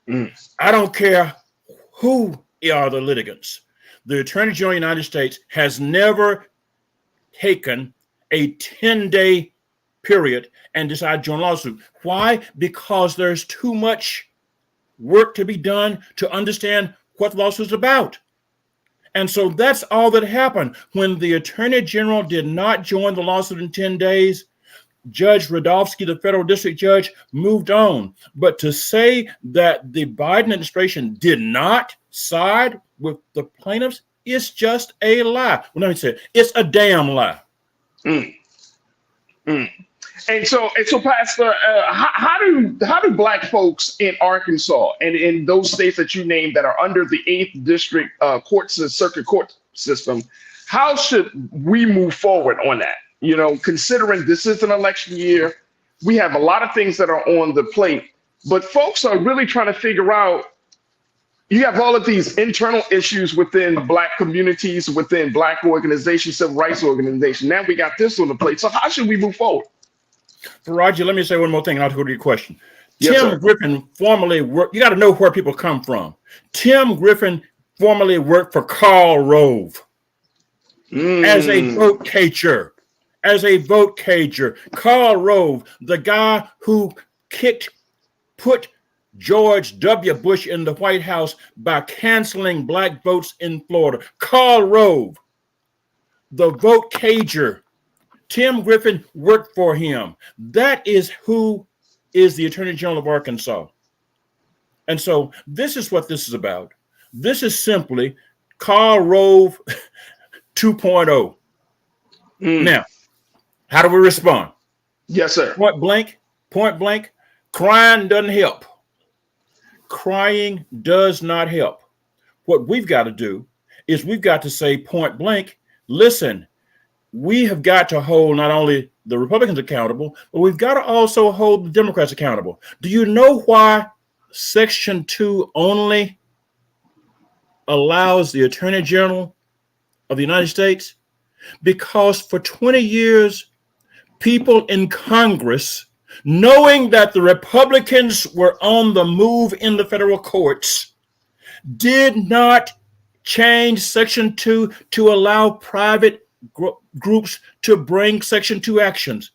I don't care who are the litigants. The Attorney General of the United States has never taken a 10-day period and decided to join a lawsuit. Why? Because there's too much work to be done to understand what the lawsuit is about. And so that's all that happened. When the Attorney General did not join the lawsuit in 10 days, Judge Radofsky, the federal district judge, moved on. But to say that the Biden administration did not side with the plaintiffs is just a lie. Well, let me say it's a damn lie. And so, Pastor, how do Black folks in Arkansas and in those states that you named that are under the 8th District Circuit Court system, how should we move forward on that? You know, considering this is an election year, we have a lot of things that are on the plate, but folks are really trying to figure out, you have all of these internal issues within Black communities, within Black organizations, civil rights organizations. Now we got this on the plate. So how should we move forward? Roger, let me say one more thing and I'll go to your question. Yes, Tim sir. Griffin formerly worked, you got to know where people come from. Tim Griffin formerly worked for Karl Rove as a vote cager. Karl Rove, the guy who put George W. Bush in the White House by canceling Black votes in Florida. Karl Rove, the vote cager. Tim Griffin worked for him. That is who is the Attorney General of Arkansas. And so this is what this is about. This is simply Karl Rove 2.0. Now, how do we respond? Yes, sir. Point blank, crying doesn't help. crying does not help. What we've got to do is we've got to say point blank, listen, we have got to hold not only the Republicans accountable, but we've got to also hold the Democrats accountable. Do you know why Section 2 only allows the Attorney General of the United States? Because for 20 years, people in Congress, knowing that the Republicans were on the move in the federal courts, did not change Section 2 to allow private groups to bring Section 2 actions.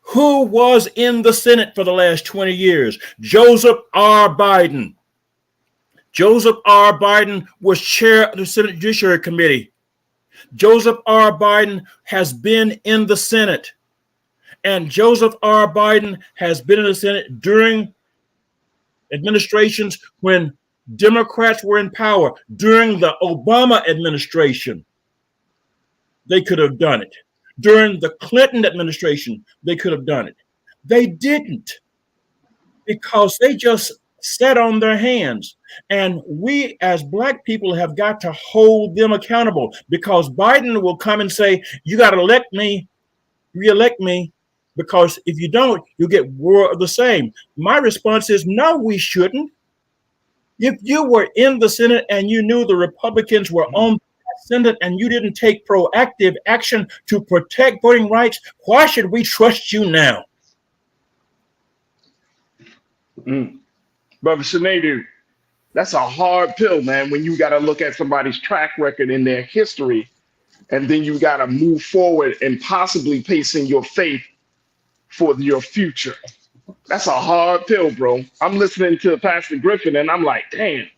Who was in the Senate for the last 20 years? Joseph R. Biden. Joseph R. Biden was chair of the Senate Judiciary Committee. Joseph R. Biden has been in the Senate. And Joseph R. Biden has been in the Senate during administrations when Democrats were in power. During the Obama administration, they could have done it. During the Clinton administration, they could have done it. They didn't, because they just sat on their hands. And we as Black people have got to hold them accountable, because Biden will come and say, you got to elect me, re-elect me, because if you don't, you'll get more of the same. My response is, no, we shouldn't. If you were in the Senate and you knew the Republicans were on the Senate and you didn't take proactive action to protect voting rights, why should we trust you now? Brother Sinedu, that's a hard pill, man, when you got to look at somebody's track record in their history, and then you got to move forward and possibly placing your faith for your future. That's a hard pill, bro. I'm listening to Pastor Griffin and I'm like, damn,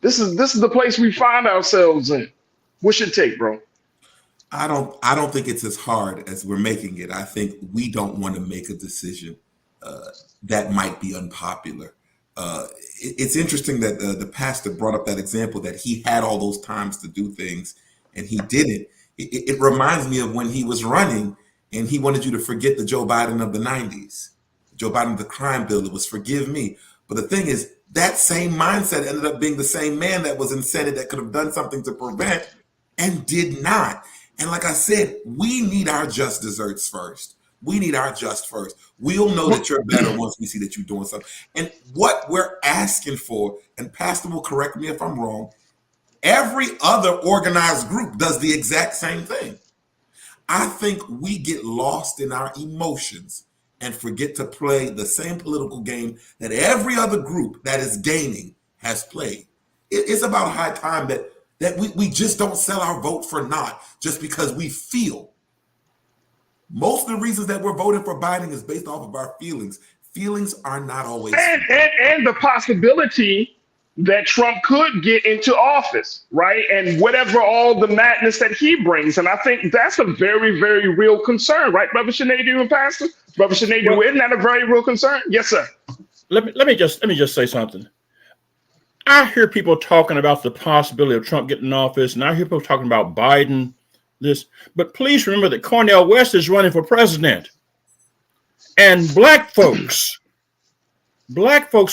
this is the place we find ourselves in. What's your take, bro? I don't think it's as hard as we're making it. I think we don't want to make a decision that might be unpopular. It's interesting that the pastor brought up that example that he had all those times to do things and he didn't. It reminds me of when he was running and he wanted you to forget the Joe Biden of the 90s, Joe Biden of the crime bill. It was forgive me. But the thing is, that same mindset ended up being the same man that was in Senate that could have done something to prevent and did not. And like I said, we need our just desserts first. We need our just first. We'll know that you're better once we see that you're doing something. And what we're asking for, and Pastor will correct me if I'm wrong, every other organized group does the exact same thing. I think we get lost in our emotions and forget to play the same political game that every other group that is gaining has played. It's about high time that we just don't sell our vote for naught just because we feel. Most of the reasons that we're voting for Biden is based off of our feelings. Feelings are not always. And the possibility that Trump could get into office, right? And whatever all the madness that he brings. And I think that's a very, very real concern, right, Brother Sinedu and Pastor? Brother Sinedu, isn't that a very real concern? Yes, sir. Let me just say something. I hear people talking about the possibility of Trump getting in office, and I hear people talking about Biden, this. But please remember that Cornel West is running for president. And black folks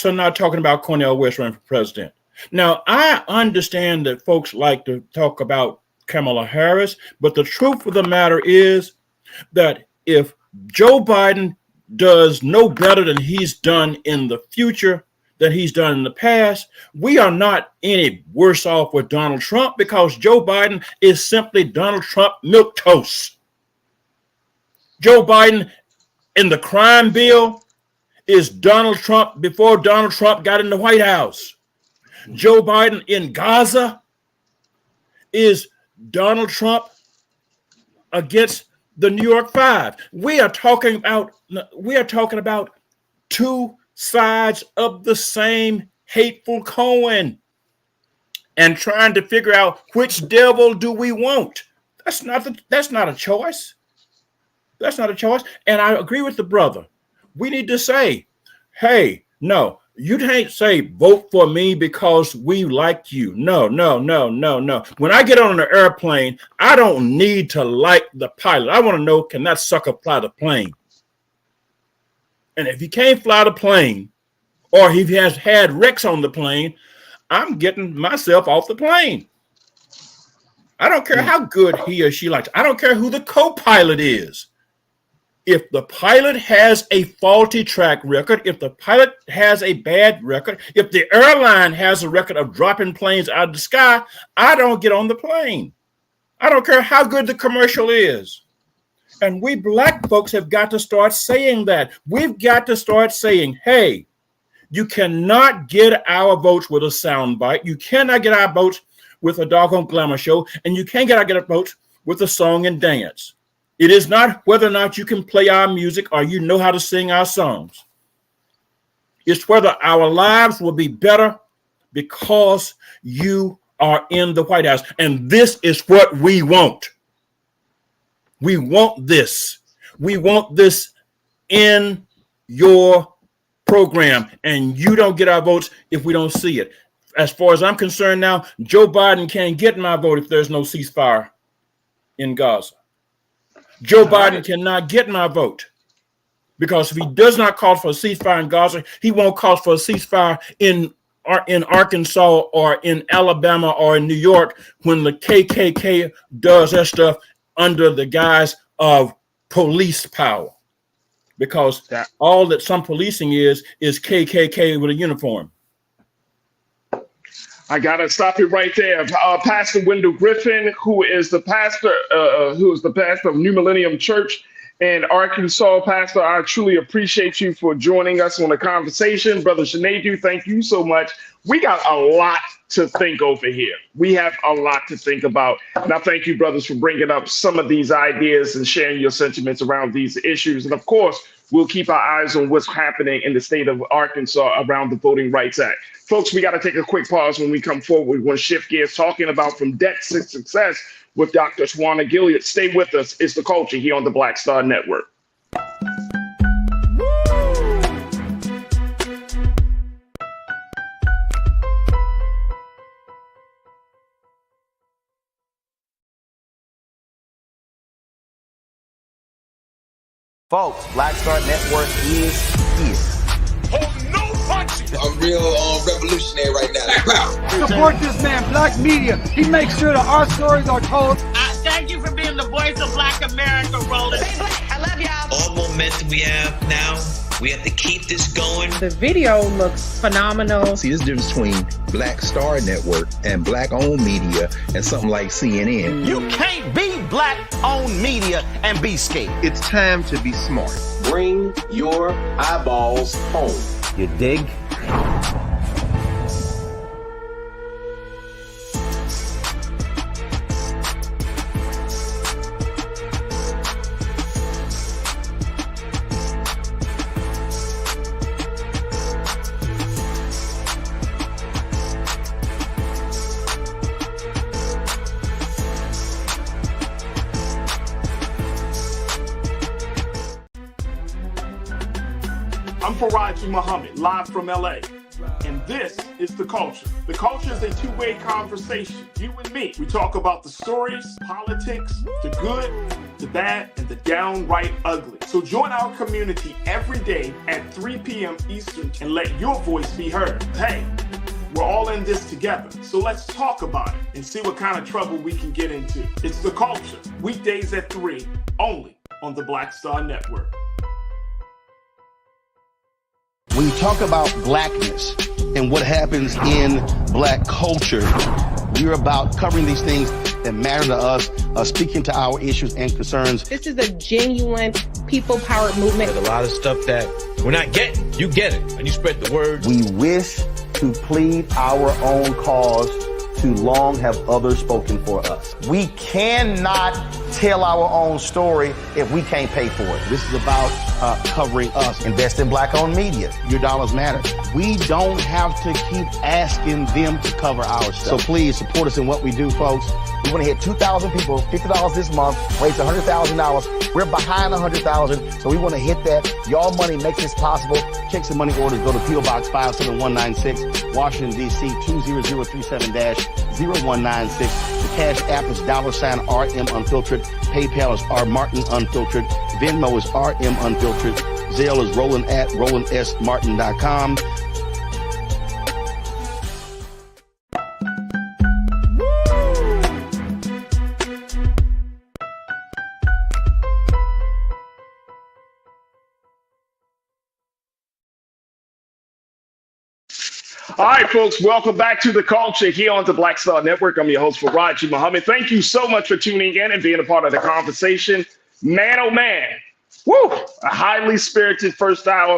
are not talking about Cornel West running for president. Now, I understand that folks like to talk about Kamala Harris, but the truth of the matter is that if Joe Biden does no better than he's done in the future, than he's done in the past, we are not any worse off with Donald Trump, because Joe Biden is simply Donald Trump milquetoast. Joe Biden in the crime bill is Donald Trump before Donald Trump got in the White House. Joe Biden in Gaza is Donald Trump against the New York Five. We are talking about two sides of the same hateful coin and trying to figure out which devil do we want. That's not a choice. That's not a choice. And I agree with the brother. We need to say, hey, no, you can't say vote for me because we like you. No. When I get on an airplane, I don't need to like the pilot. I want to know, can that sucker fly the plane? And if he can't fly the plane, or he has had wrecks on the plane, I'm getting myself off the plane. I don't care how good he or she likes. I don't care who the co-pilot is. If the pilot has a faulty track record, if the pilot has a bad record, if the airline has a record of dropping planes out of the sky, I don't get on the plane. I don't care how good the commercial is. And we black folks have got to start saying that. We've got to start saying, hey, you cannot get our votes with a soundbite. You cannot get our votes with a doggone glamour show. And you can't get our votes with a song and dance. It is not whether or not you can play our music or you know how to sing our songs. It's whether our lives will be better because you are in the White House. And this is what we want. We want this. We want this in your program. And you don't get our votes if we don't see it. As far as I'm concerned now, Joe Biden can't get my vote if there's no ceasefire in Gaza. Joe Biden cannot get my vote because if he does not call for a ceasefire in Gaza, he won't call for a ceasefire in Arkansas or in Alabama or in New York when the KKK does that stuff under the guise of police power. Because all that some policing is KKK with a uniform. I gotta stop you right there. Pastor Wendell Griffin, who is the pastor of New Millennium Church in Arkansas. Pastor, I truly appreciate you for joining us on the conversation. Brother Sinedu, thank you so much. We got a lot to think over here. We have a lot to think about. And I thank you, brothers, for bringing up some of these ideas and sharing your sentiments around these issues. And of course, we'll keep our eyes on what's happening in the state of Arkansas around the Voting Rights Act. Folks, we got to take a quick pause when we come forward. We want to shift gears talking about from debt to success with Dr. Swana Gilead. Stay with us. It's The Culture here on the Black Star Network. Folks, Black Star Network is here. Oh, no punching! I'm real revolutionary right now. Support this man, Black Media. He makes sure that our stories are told. Thank you for being the voice of Black America, Roland. Stay black. I love y'all. All momentum we have now, we have to keep this going. The video looks phenomenal. See, this difference between Black Star Network and black-owned media and something like CNN. You can't be black-owned media and be scared. It's time to be smart. Bring your eyeballs home. You dig? I'm Faraji Muhammad, live from LA. And this is The Culture. The Culture is a two-way conversation. You and me. We talk about the stories, politics, the good, the bad, and the downright ugly. So join our community every day at 3 p.m. Eastern and let your voice be heard. Hey, we're all in this together. So let's talk about it and see what kind of trouble we can get into. It's The Culture, weekdays at 3, only on the Black Star Network. When you talk about blackness and what happens in black culture, we're about covering these things that matter to us, speaking to our issues and concerns. This is a genuine people-powered movement. There's a lot of stuff that we're not getting. You get it, and you spread the word. We wish to plead our own cause. Too long have others spoken for us. We cannot tell our own story if we can't pay for it. This is about covering us. Invest in black-owned media. Your dollars matter. We don't have to keep asking them to cover our stuff. So please support us in what we do, folks. We want to hit 2,000 people, $50 this month, raise $100,000. We're behind 100,000, so we want to hit that. Y'all money makes this possible. Checks and money orders go to P.O. Box 57196, Washington, D.C. 20037-0196. The Cash App is $RM Unfiltered. PayPal is R Martin Unfiltered. Venmo is RM Unfiltered. Zelle is Roland at RolandSMartin.com. All right, folks, welcome back to The Culture here on the Black Star Network. I'm your host, Faraji Muhammad. Thank you so much for tuning in and being a part of the conversation. Man, oh man, woo, a highly spirited first half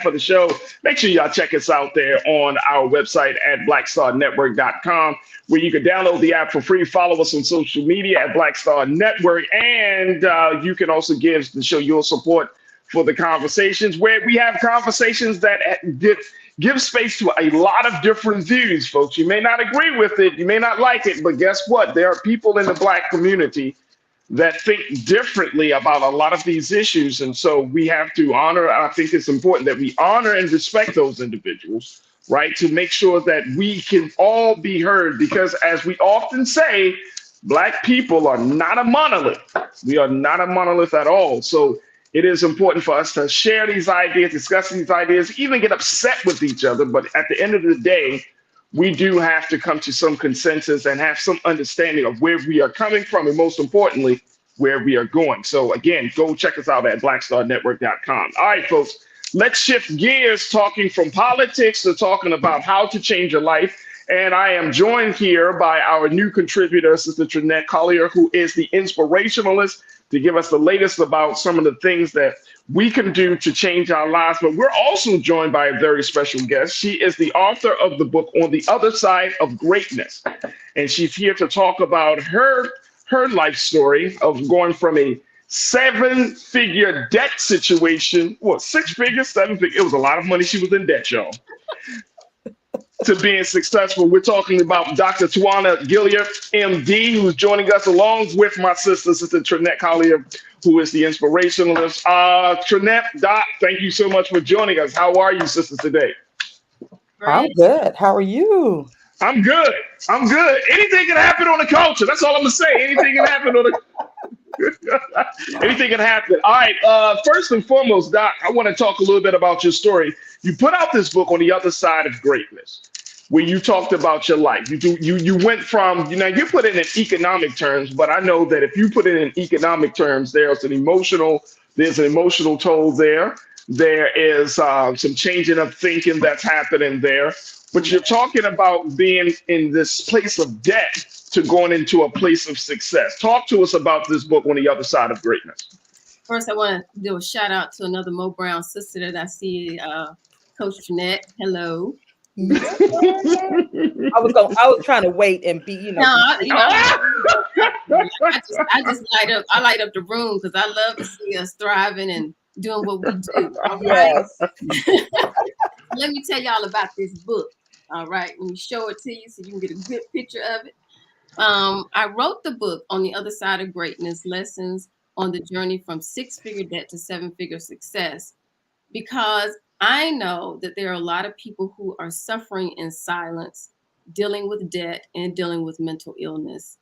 of the show. Make sure y'all check us out there on our website at blackstarnetwork.com, where you can download the app for free. Follow us on social media at Black Star Network, and you can also give the show your support for the conversations, where we have conversations that give space to a lot of different views, folks. You may not agree with it, you may not like it, but guess what? There are people in the Black community that think differently about a lot of these issues. And so we have to honor, I think it's important that we honor and respect those individuals, right? To make sure that we can all be heard, because as we often say, Black people are not a monolith. We are not a monolith at all. So it is important for us to share these ideas, discuss these ideas, even get upset with each other. But at the end of the day, we do have to come to some consensus and have some understanding of where we are coming from, and most importantly, where we are going. So again, go check us out at blackstarnetwork.com. All right, folks, let's shift gears, talking from politics to talking about how to change your life. And I am joined here by our new contributor, Sister Trinette Collier, who is the inspirationalist, to give us the latest about some of the things that we can do to change our lives. But we're also joined by a very special guest. She is the author of the book On the Other Side of Greatness. And she's here to talk about her life story of going from a 7-figure debt situation, what, 6 figures, 7 figures? It was a lot of money she was in debt, y'all, to being successful. We're talking about Dr. Tawana Gilliard, MD, who's joining us along with my sister Trinette Collier, who is the inspirationalist. Trinette, Doc, thank you so much for joining us. How are you, sisters, today? I'm good. How are you? I'm good. Anything can happen on the culture. That's all I'm gonna say. Anything can happen on the anything can happen. All right. First and foremost, Doc, I want to talk a little bit about your story. You put out this book, On the Other Side of Greatness, where you talked about your life. You went from, you put it in economic terms, but I know that if you put it in economic terms, there's an emotional toll there. There is some changing of thinking that's happening there. But you're talking about being in this place of debt to going into a place of success. Talk to us about this book, On the Other Side of Greatness. First, I want to do a shout out to another Mo Brown sister that I see, Coach Trinette. Hello. I was trying to wait and be, I just light up. I light up the room because I love to see us thriving and doing what we do. All right. Yes. Let me tell y'all about this book. All right. Let me show it to you so you can get a good picture of it. I wrote the book On the Other Side of Greatness, Lessons on the Journey from 6-Figure Debt to 7-Figure Success, because I know that there are a lot of people who are suffering in silence, dealing with debt and dealing with mental illness.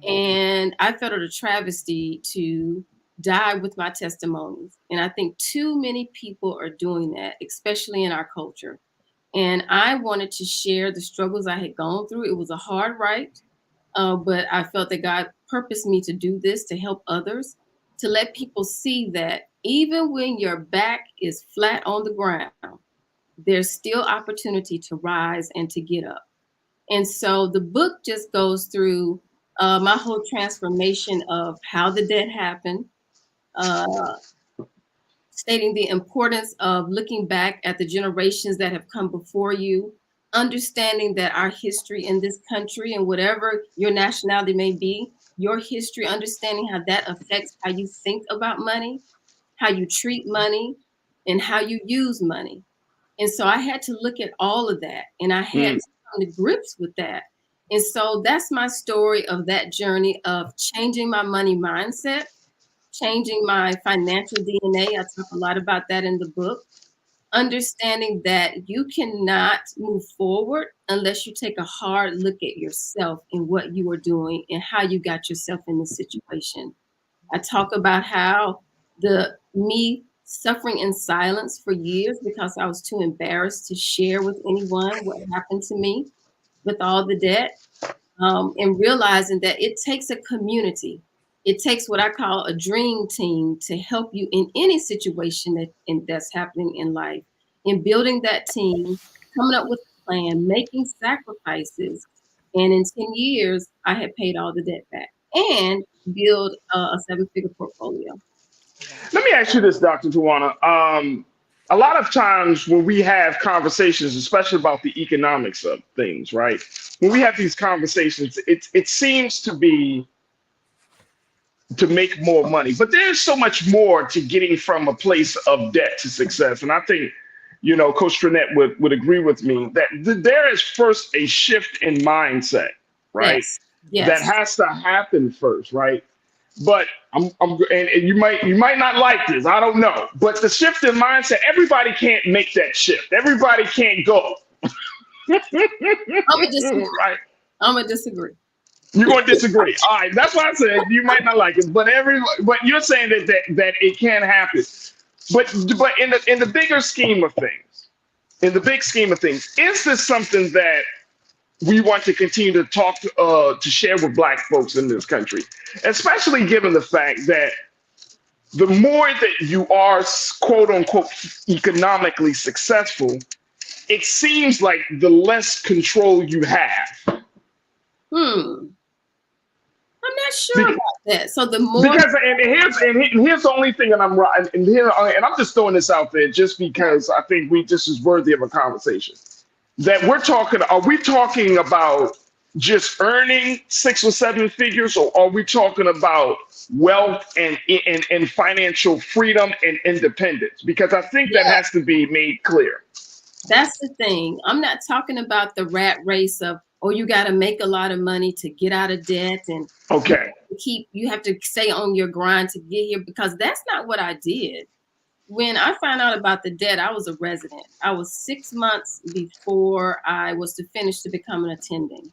And I felt it a travesty to die with my testimonies. And I think too many people are doing that, especially in our culture. And I wanted to share the struggles I had gone through. It was a hard ride, but I felt that God purposed me to do this, to help others, to let people see that even when your back is flat on the ground, there's still opportunity to rise and to get up. And so the book just goes through my whole transformation of how the debt happened, stating the importance of looking back at the generations that have come before you, understanding that our history in this country, and whatever your nationality may be, your history, understanding how that affects how you think about money, how you treat money, and how you use money. And so I had to look at all of that, and I had to come to grips with that. And so that's my story of that journey of changing my money mindset, changing my financial DNA. I talk a lot about that in the book. Understanding that you cannot move forward unless you take a hard look at yourself and what you are doing and how you got yourself in this situation. I talk about how me suffering in silence for years because I was too embarrassed to share with anyone what happened to me with all the debt, and realizing that it takes a community. It takes what I call a dream team to help you in any situation that's happening in life. In building that team, coming up with plan, making sacrifices. And in 10 years, I had paid all the debt back and build a 7-figure portfolio. Let me ask you this, Dr. Tawana. A lot of times when we have conversations, especially about the economics of things, right? When we have these conversations, it seems to be to make more money, but there's so much more to getting from a place of debt to success. And I think, Coach Trinette would agree with me that there is first a shift in mindset, right? Yes. That has to happen first, right? But and you might not like this, I don't know. But the shift in mindset, everybody can't make that shift. Everybody can't go. I'm gonna disagree. Right. I'm gonna disagree. You're going to disagree. All right, that's why I said you might not like it, but you're saying that it can happen. But in the bigger scheme of things, is this something that we want to continue to talk to share with Black folks in this country, especially given the fact that the more that you are quote unquote economically successful, it seems like the less control you have. I'm not sure about that. So the more because here's the only thing, and I'm right, and I'm just throwing this out there just because I think this is worthy of a conversation. That are we talking about just earning 6 or 7 figures, or are we talking about wealth and financial freedom and independence? Because I think that has to be made clear. That's the thing. I'm not talking about the rat race of, you got to make a lot of money to get out of debt, and you have to stay on your grind to get here, because that's not what I did. When I found out about the debt, I was a resident. I was 6 months before I was to finish to become an attending.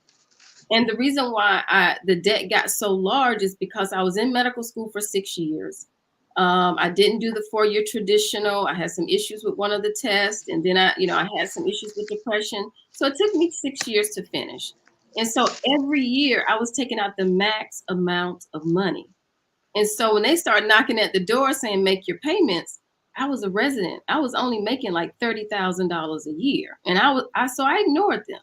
And the reason why the debt got so large is because I was in medical school for 6 years. I didn't do the 4-year traditional. I had some issues with one of the tests, and then I had some issues with depression. So it took me 6 years to finish. And so every year I was taking out the max amount of money. And so when they started knocking at the door saying, make your payments, I was a resident. I was only making like $30,000 a year. And so I ignored them.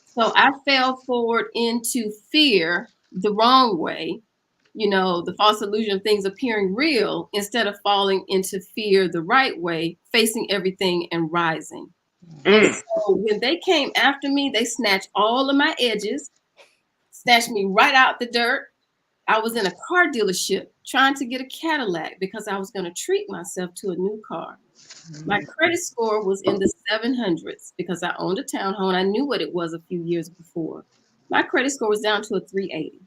So I fell forward into fear the wrong way, the false illusion of things appearing real, instead of falling into fear the right way, facing everything and rising. And so when they came after me, they snatched all of my edges, snatched me right out the dirt. I was in a car dealership trying to get a Cadillac because I was going to treat myself to a new car. My credit score was in the 700s because I owned a townhome. I knew what it was a few years before. My credit score was down to a 380.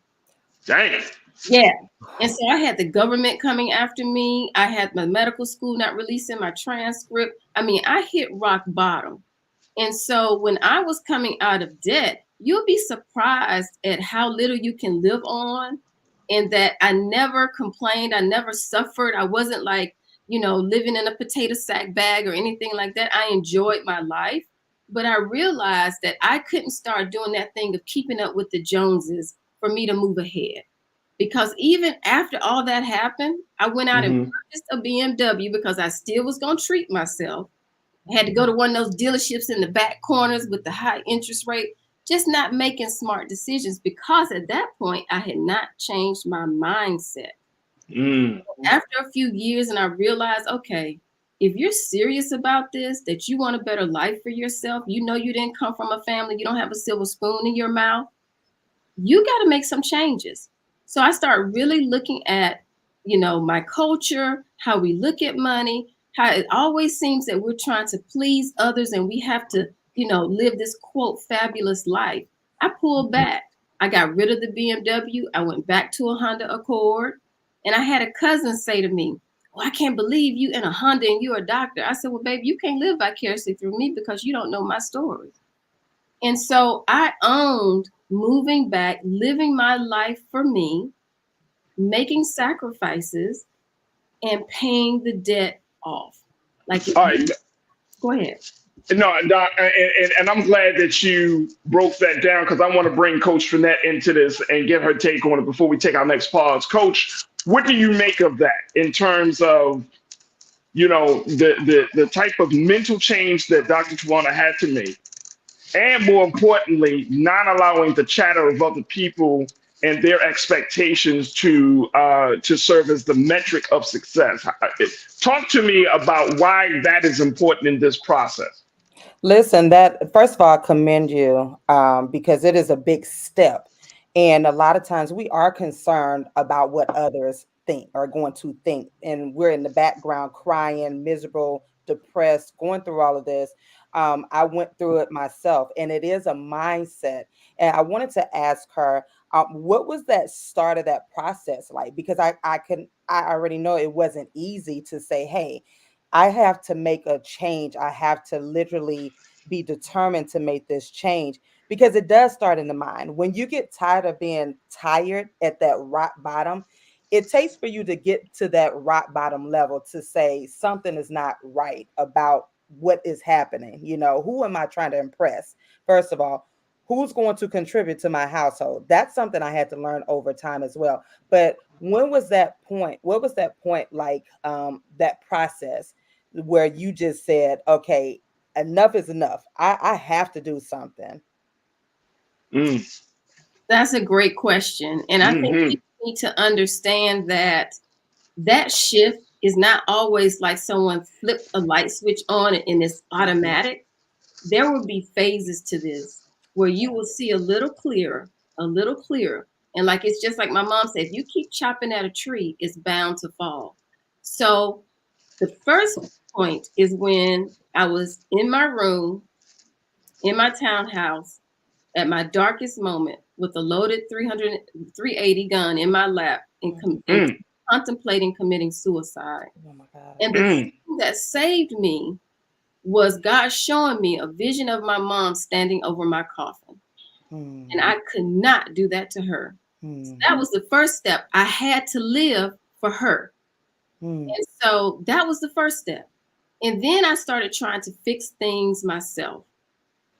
Dang. Yeah. And so I had the government coming after me. I had my medical school not releasing my transcript. I mean, I hit rock bottom. And so when I was coming out of debt, you'll be surprised at how little you can live on, and that I never complained. I never suffered. I wasn't like, living in a potato sack bag or anything like that. I enjoyed my life, but I realized that I couldn't start doing that thing of keeping up with the Joneses for me to move ahead. Because even after all that happened, I went out and purchased a BMW because I still was going to treat myself. I had to go to one of those dealerships in the back corners with the high interest rate, just not making smart decisions, because at that point I had not changed my mindset. After a few years, and I realized, okay, if you're serious about this, that you want a better life for yourself, you didn't come from a family, you don't have a silver spoon in your mouth, you got to make some changes. So I started really looking at, my culture, how we look at money, how it always seems that we're trying to please others and we have to, live this quote fabulous life. I pulled back. I got rid of the BMW. I went back to a Honda Accord. And I had a cousin say to me, I can't believe you in a Honda and you're a doctor. I said, well, baby, you can't live vicariously through me because you don't know my story. And so I owned moving back, living my life for me, making sacrifices, and paying the debt off. All right. Go ahead. No, Doc, and I'm glad that you broke that down, because I want to bring Coach Trinette into this and get her take on it before we take our next pause. Coach, what do you make of that in terms of, the type of mental change that Dr. Tawana had to make and more importantly, not allowing the chatter of other people and their expectations to serve as the metric of success. Talk to me about why that is important in this process. Listen, that first of all, I commend you because it is a big step. And a lot of times we are concerned about what others think are going to think. And we're in the background crying, miserable, depressed, going through all of this. I went through it myself, and it is a mindset. And I wanted to ask her, what was that start of that process like? Because I already know it wasn't easy to say, hey, I have to make a change. I have to literally be determined to make this change, because it does start in the mind. When you get tired of being tired at that rock bottom, it takes for you to get to that rock bottom level to say something is not right about what is happening. You know, who am I trying to impress? First of all, who's going to contribute to my household? That's something I had to learn over time as well. But when was that point? What was that point like, that process where you just said, okay, enough is enough. I have to do something. That's a great question. And I think people need to understand that that shift is not always like someone flipped a light switch on and it's automatic. There will be phases to this where you will see a little clearer. And like, it's just like my mom said, if you keep chopping at a tree, it's bound to fall. So the first point is when I was in my room, in my townhouse, at my darkest moment, with a loaded 380 gun in my lap and contemplating committing suicide. Oh my God. And the thing that saved me was God showing me a vision of my mom standing over my coffin. And I could not do that to her. So that was the first step. I had to live for her. And so that was the first step. And then I started trying to fix things myself.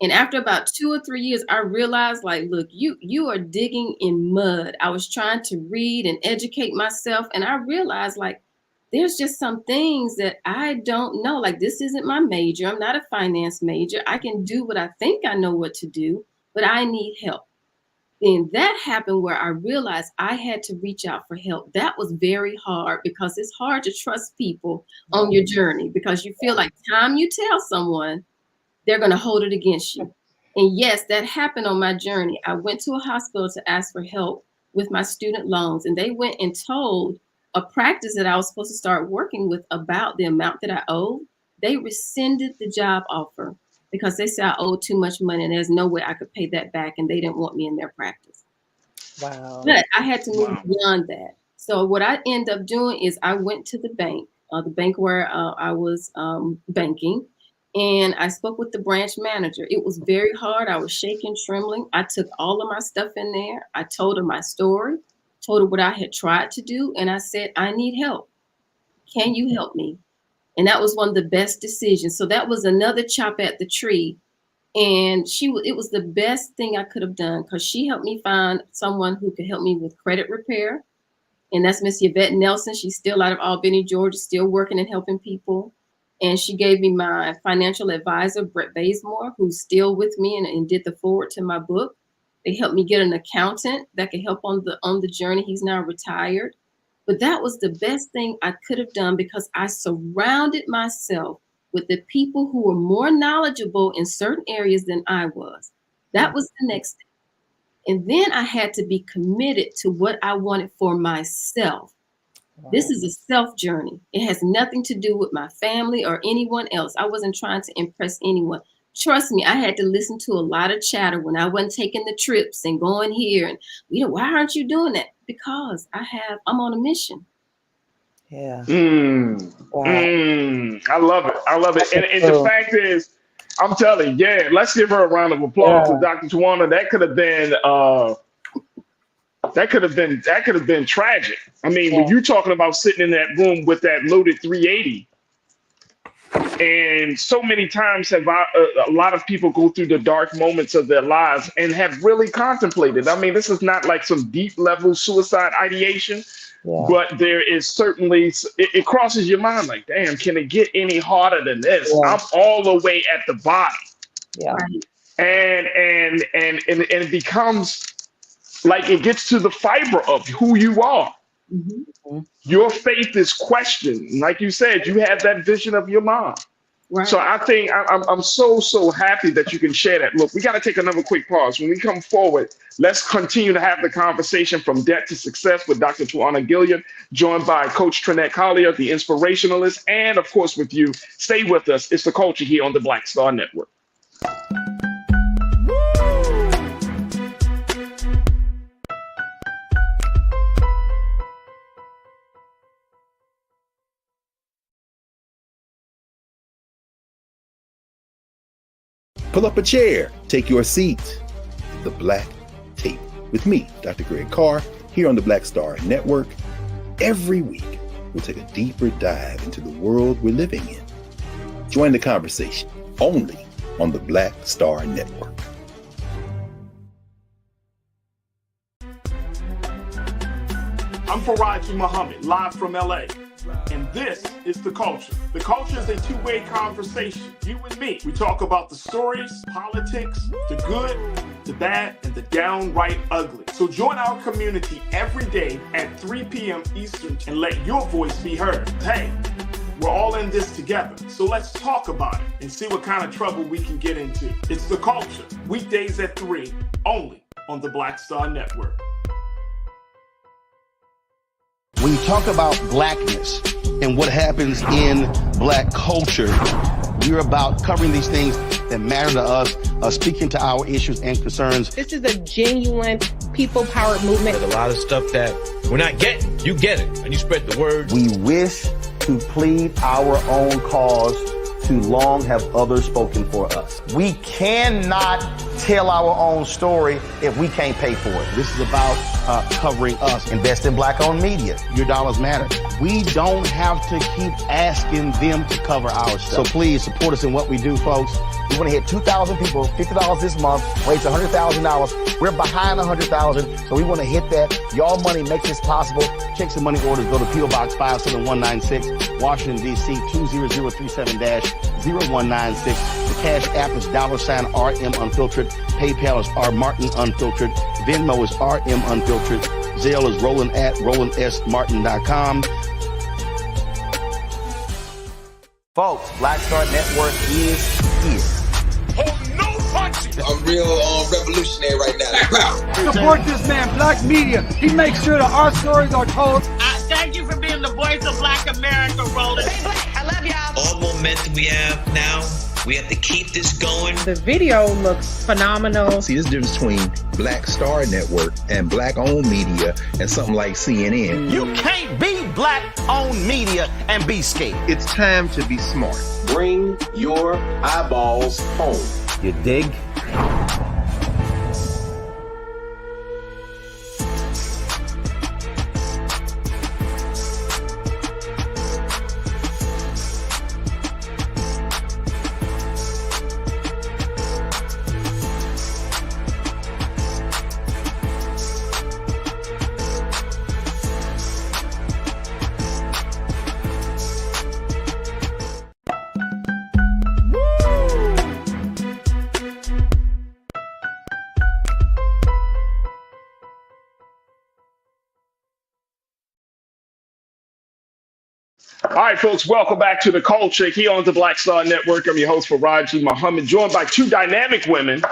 And after about 2 or 3 years, I realized, like, look, you are digging in mud. I was trying to read and educate myself. And I realized, like, there's just some things that I don't know. Like, this isn't my major. I'm not a finance major. I can do what I think I know what to do, but I need help. Then that happened where I realized I had to reach out for help. That was very hard, because it's hard to trust people on your journey, because you feel like time you tell someone, they're going to hold it against you. And yes, that happened on my journey. I went to a hospital to ask for help with my student loans, and they went and told a practice that I was supposed to start working with about the amount that I owed. They rescinded the job offer because they said I owed too much money and there's no way I could pay that back, and they didn't want me in their practice. Wow. But I had to move beyond that. So what I ended up doing is I went to the bank where I was banking, and I spoke with the branch manager. It was very hard. I was shaking, trembling. I took all of my stuff in there. I told her my story, told her what I had tried to do, and I said, I need help. Can you help me? And that was one of the best decisions. So that was another chop at the tree. And it was the best thing I could have done, because she helped me find someone who could help me with credit repair. And that's Miss Yvette Nelson. She's still out of Albany, Georgia, still working and helping people. And she gave me my financial advisor, Brett Bazemore, who's still with me and did the forward to my book. They helped me get an accountant that could help on the journey. He's now retired. But that was the best thing I could have done, because I surrounded myself with the people who were more knowledgeable in certain areas than I was. That was the next thing. And then I had to be committed to what I wanted for myself. Wow. This is a self journey. It has nothing to do with my family or anyone else. I wasn't trying to impress anyone. Trust me, I had to listen to a lot of chatter when I wasn't taking the trips and going here. And, why aren't you doing that? Because I'm on a mission. Yeah. Wow. I love it. I love it. And the fact is, I'm telling you, let's give her a round of applause to Dr. Tawana. That could have been tragic. I mean, when you're talking about sitting in that room with that loaded 380, and so many times have a lot of people go through the dark moments of their lives and have really contemplated. I mean, this is not like some deep level suicide ideation, but there is certainly, it crosses your mind like, damn, can it get any harder than this? I'm all the way at the bottom. Yeah. and it becomes like it gets to the fiber of who you are. Mm-hmm. Your faith is questioned. Like you said, you have that vision of your mom. Right. So I think I'm so happy that you can share that. Look, we got to take another quick pause. When we come forward, let's continue to have the conversation from debt to success with Dr. Tawana Gilliard, joined by Coach Trinette Collier, the inspirationalist, and of course with you. Stay with us. It's The Culture here on the Black Star Network. Pull up a chair, take your seat. The Black Tape with me, Dr. Greg Carr, here on the Black Star Network. Every week, we'll take a deeper dive into the world we're living in. Join the conversation only on the Black Star Network. I'm Faraji Muhammad, live from LA. And this is The Culture. The Culture is a two-way conversation. You and me. We talk about the stories, politics, the good, the bad, and the downright ugly. So join our community every day at 3 p.m. Eastern and let your voice be heard. Hey, we're all in this together. So let's talk about it and see what kind of trouble we can get into. It's The Culture, weekdays at 3, only on the Black Star Network. When you talk about blackness and what happens in black culture, we're about covering these things that matter to us, speaking to our issues and concerns. This is a genuine people-powered movement. There's a lot of stuff that we're not getting. You get it, and you spread the word. We wish to plead our own cause. Too long have others spoken for us. We cannot tell our own story if we can't pay for it. This is about covering us. Invest in black-owned media. Your dollars matter. We don't have to keep asking them to cover our stuff. So please support us in what we do, folks. We want to hit 2,000 people, $50 this month, raise $100,000. We're behind 100,000, so we want to hit that. Y'all money makes this possible. Checks and money orders go to P.O. Box 57196, Washington, D.C. 20037-0196. The Cash App is $RM Unfiltered. PayPal is R Martin Unfiltered. Venmo is RM Unfiltered. Zelle is Roland at RolandSMartin.com. Folks, Black Star Network is here. Oh, no punching! I'm real revolutionary right now. Support this man, Black Media. He makes sure that our stories are told. Thank you for being the voice of Black America, Roland. Hey, Black, I love y'all. All momentum we have now, we have to keep this going. The video looks phenomenal. See, this difference between Black Star Network and black-owned media and something like CNN. You can't be black-owned media and be scared. It's time to be smart. Bring your eyeballs home. You dig? All right, folks, welcome back to The Culture here on the Black Star Network. I'm your host, Faraji Muhammad, joined by two dynamic women.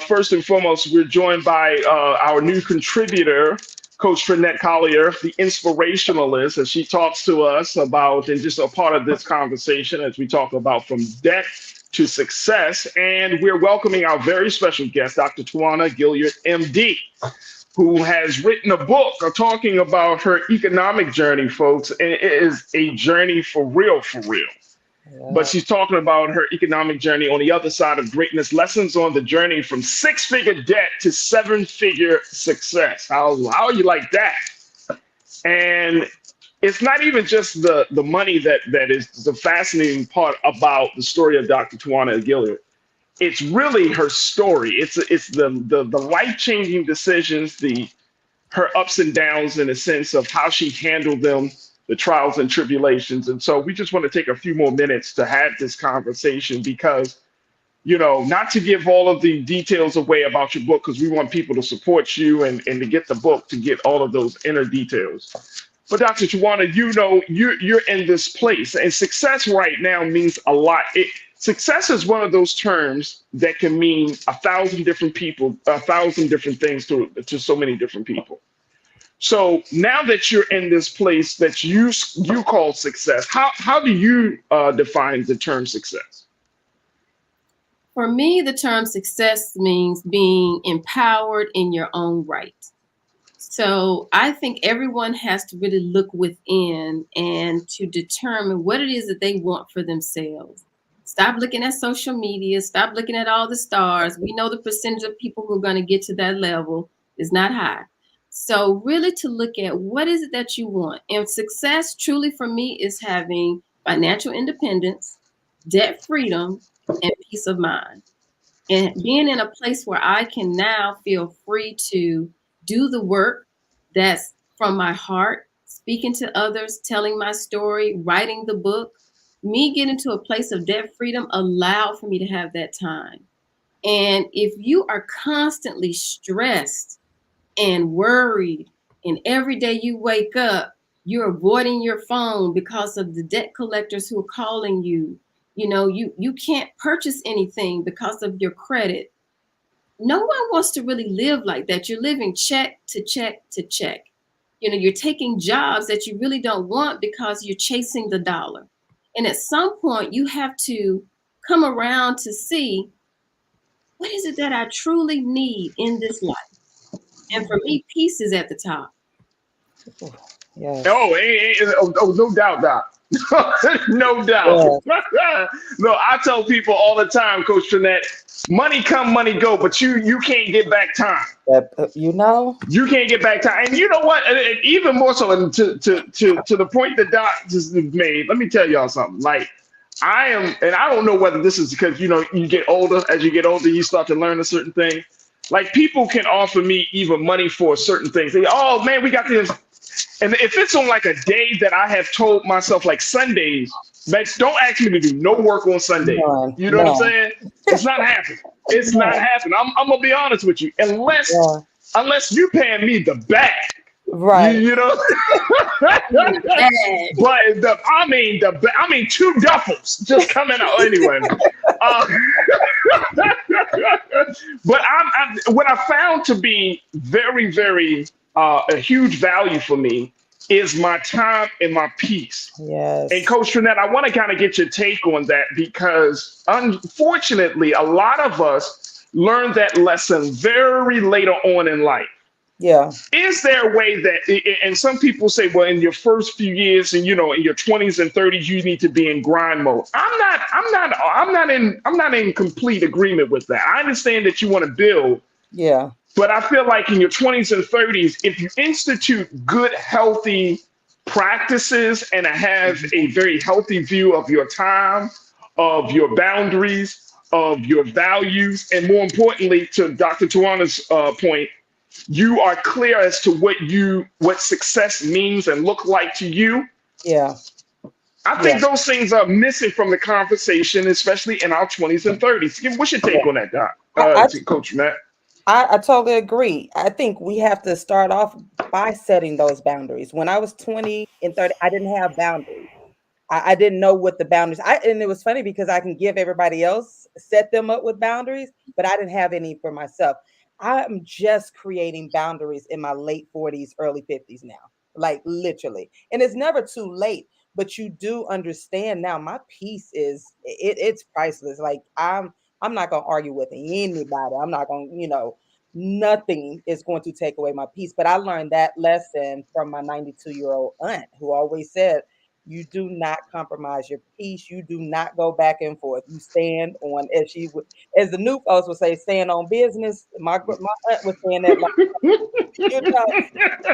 First and foremost, we're joined by our new contributor, Coach Trinette Collier, the inspirationalist, as she talks to us about, and just a part of this conversation as we talk about from debt to success. And we're welcoming our very special guest, Dr. Tawana Gilliard, MD, who has written a book talking about her economic journey, folks. And it is a journey for real, for real. Yeah. But she's talking about her economic journey on the other side of greatness, lessons on the journey from 6-figure debt to 7-figure success. How you like that? And it's not even just the money that is the fascinating part about the story of Dr. Tawana Gilliard. It's really her story. It's the life-changing decisions, her ups and downs in a sense of how she handled them, the trials and tribulations. And so we just want to take a few more minutes to have this conversation because not to give all of the details away about your book, because we want people to support you and to get the book, to get all of those inner details. But Dr. Tawana, you're in this place, and success right now means a lot. Success is one of those terms that can mean 1,000 different people, 1,000 different things to so many different people. So now that you're in this place that you call success, how do you define the term success? For me, the term success means being empowered in your own right. So I think everyone has to really look within and to determine what it is that they want for themselves. Stop looking at social media. Stop looking at all the stars. We know the percentage of people who are going to get to that level is not high. So really to look at what is it that you want. And success truly for me is having financial independence, debt freedom, and peace of mind. And being in a place where I can now feel free to do the work that's from my heart, speaking to others, telling my story, writing the book. Me getting to a place of debt freedom allowed for me to have that time. And if you are constantly stressed and worried, and every day you wake up, you're avoiding your phone because of the debt collectors who are calling you, you can't purchase anything because of your credit. No one wants to really live like that. You're living check to check to check. You're taking jobs that you really don't want because you're chasing the dollar. And at some point, you have to come around to see, what is it that I truly need in this life? And for me, peace is at the top. Yes. Oh, no doubt, Doc. No doubt. Yeah. No, I tell people all the time, Coach Jeanette, money come, money go, but you can't get back time. You can't get back time. And you know what? And even more so, and to the point that Doc just made, let me tell y'all something. Like, I am, and I don't know whether this is because, you get older. As you get older, you start to learn a certain thing. Like, people can offer me even money for certain things. They, oh man, we got this. And if it's on like a day that I have told myself, like Sundays, man, don't ask me to do no work on Sunday. You know what I'm saying? It's not happening. It's not happening. I'm gonna be honest with you. Unless you paying me the bag. Right. But I mean 2 duffels just coming out anyway. But what I found to be very, very a huge value for me is my time and my peace. Yes. And Coach Jeanette, I want to kind of get your take on that, because unfortunately, a lot of us learn that lesson very later on in life. Yeah. Is there a way that, and some people say, well, in your first few years and, in your 20s and 30s, you need to be in grind mode. I'm not in complete agreement with that. I understand that you want to build. Yeah. But I feel like in your 20s and 30s, if you institute good, healthy practices and have a very healthy view of your time, of your boundaries, of your values, and more importantly, to Dr. Tawana's point, you are clear as to what success means and look like to you. Yeah. I think those things are missing from the conversation, especially in our 20s and 30s. What's your take on that, Doc? Coach Matt? I totally agree. I think we have to start off by setting those boundaries. When I was 20 and 30, I didn't have boundaries. I didn't know what the boundaries. And it was funny because I can give everybody else, set them up with boundaries, but I didn't have any for myself. I'm just creating boundaries in my late 40s, early 50s now, like literally. And it's never too late, but you do understand now my peace it's priceless. Like I'm not going to argue with anybody. I'm not going to, nothing is going to take away my peace. But I learned that lesson from my 92-year-old aunt who always said, you do not compromise your peace. You do not go back and forth. You stand on, as the new folks would say, stand on business. My aunt was saying that,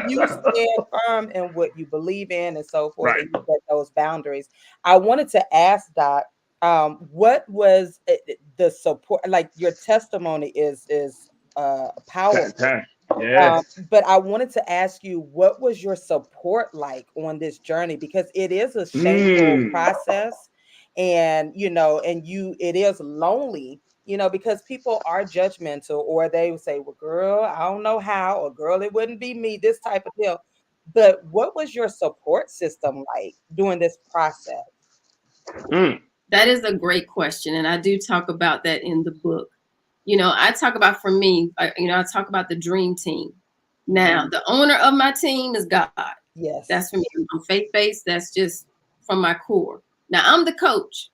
you stand firm in what you believe in and so forth, right. And you set those boundaries. I wanted to ask Doc, what was the support? Like your testimony is powerful. Yes. But I wanted to ask you, what was your support like on this journey? Because it is a shameful process. and it is lonely, because people are judgmental, or they would say, well, girl, I don't know how, or girl, it wouldn't be me, this type of deal. But what was your support system like during this process? That is a great question. And I do talk about that in the book. I talk about, for me, I talk about the dream team. Now, the owner of my team is God. Yes. That's for me. I'm faith-based. That's just from my core. Now, I'm the coach.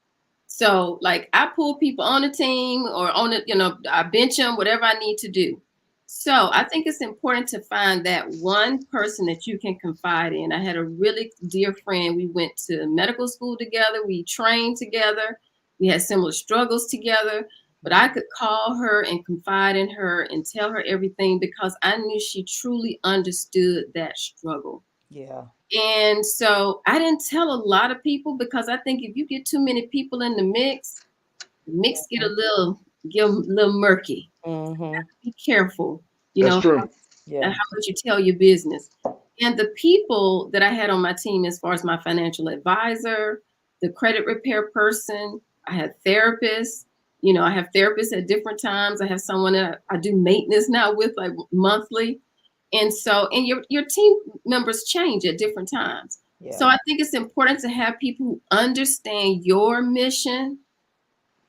So, like, I pull people on the team or on it, I bench them, whatever I need to do. So I think it's important to find that one person that you can confide in. I had a really dear friend. We went to medical school together. We trained together. We had similar struggles together. But I could call her and confide in her and tell her everything because I knew she truly understood that struggle. Yeah. And so I didn't tell a lot of people because I think if you get too many people in the mix get a little murky. Mm-hmm. Be careful, That's true. How much you tell your business. And the people that I had on my team, as far as my financial advisor, the credit repair person, I had therapists. I have therapists at different times. I have someone that I do maintenance now with, like, monthly. And your team members change at different times. Yeah. So I think it's important to have people who understand your mission.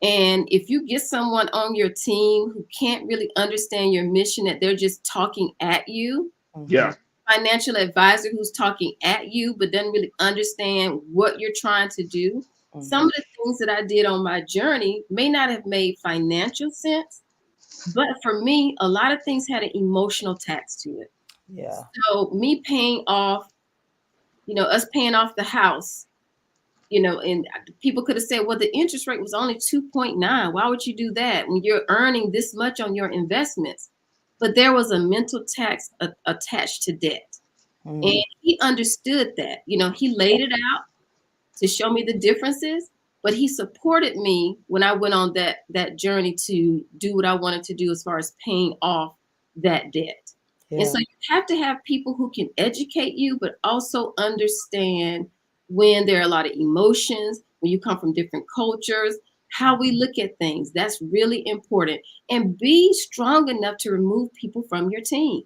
And if you get someone on your team who can't really understand your mission, that they're just talking at you. Yeah. Financial advisor who's talking at you, but doesn't really understand what you're trying to do. Mm-hmm. Some of the things that I did on my journey may not have made financial sense, but for me, a lot of things had an emotional tax to it. Yeah. So me paying off, us paying off the house, and people could have said, well, the interest rate was only 2.9. Why would you do that when you're earning this much on your investments? But there was a mental tax attached to debt. Mm-hmm. And he understood that. He laid it out to show me the differences, but he supported me when I went on that journey to do what I wanted to do as far as paying off that debt. Yeah. And so you have to have people who can educate you, but also understand when there are a lot of emotions, when you come from different cultures, how we look at things. That's really important. And be strong enough to remove people from your team.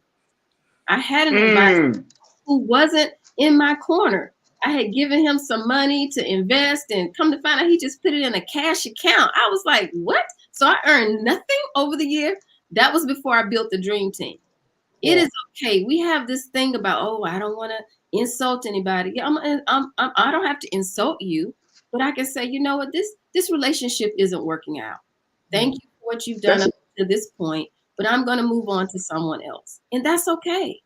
I had an advisor who wasn't in my corner. I had given him some money to invest, and come to find out he just put it in a cash account. I was like, what? So I earned nothing over the year. That was before I built the dream team. Yeah. It is okay. We have this thing about, I don't want to insult anybody. Yeah, I don't have to insult you, but I can say, you know what, this relationship isn't working out. Thank you for what you've done up to this point, but I'm going to move on to someone else, and that's okay.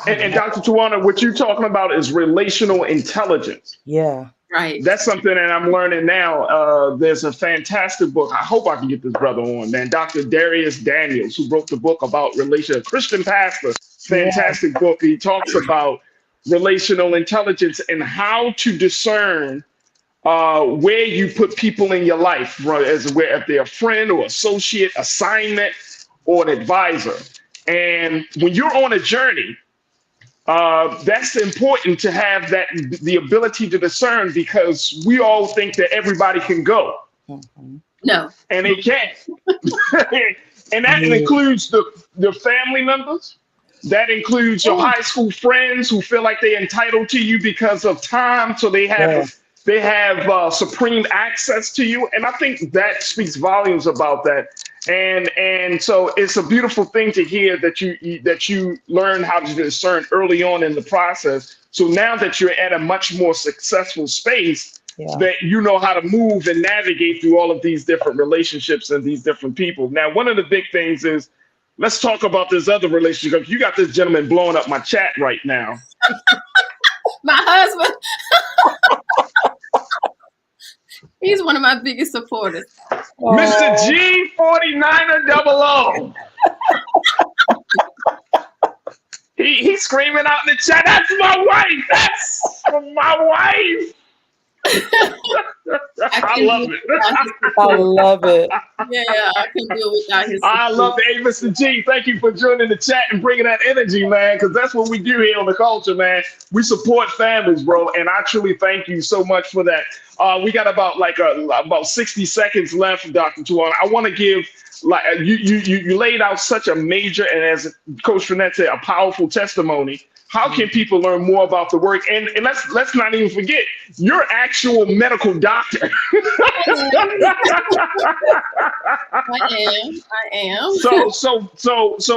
And Dr. Tawana, what you're talking about is relational intelligence. Yeah. Right. That's something that I'm learning now. There's a fantastic book. I hope I can get this brother on, man. Dr. Darius Daniels, who wrote the book about a Christian pastor. Fantastic book. He talks about relational intelligence and how to discern where you put people in your life, if they're a friend or associate, assignment, or an advisor. And when you're on a journey, that's important to have the ability to discern, because we all think that everybody can go. Mm-hmm. No. And they can't. And that includes the family members. That includes your high school friends who feel like they're entitled to you because of time. So they have supreme access to you. And I think that speaks volumes about that. And so it's a beautiful thing to hear that you learn how to discern early on in the process. So now that you're at a much more successful space, that you know how to move and navigate through all of these different relationships and these different people. Now, one of the big things is, let's talk about this other relationship. You got this gentleman blowing up my chat right now. My husband. He's one of my biggest supporters. Mr. G4900. He's screaming out in the chat, that's my wife. That's my wife. I love it. I love it. Yeah, I can do it without his I support. love it. Hey, Mr. G, thank you for joining the chat and bringing that energy, man, because that's what we do here on The Culture, man. We support families, bro, and I truly thank you so much for that. We got about 60 seconds left, Dr. Tawana. I want to give, you laid out such a major, and as Coach Finette said, a powerful testimony. How can people learn more about the work? And let's not even forget, you're actual medical doctor. I am. So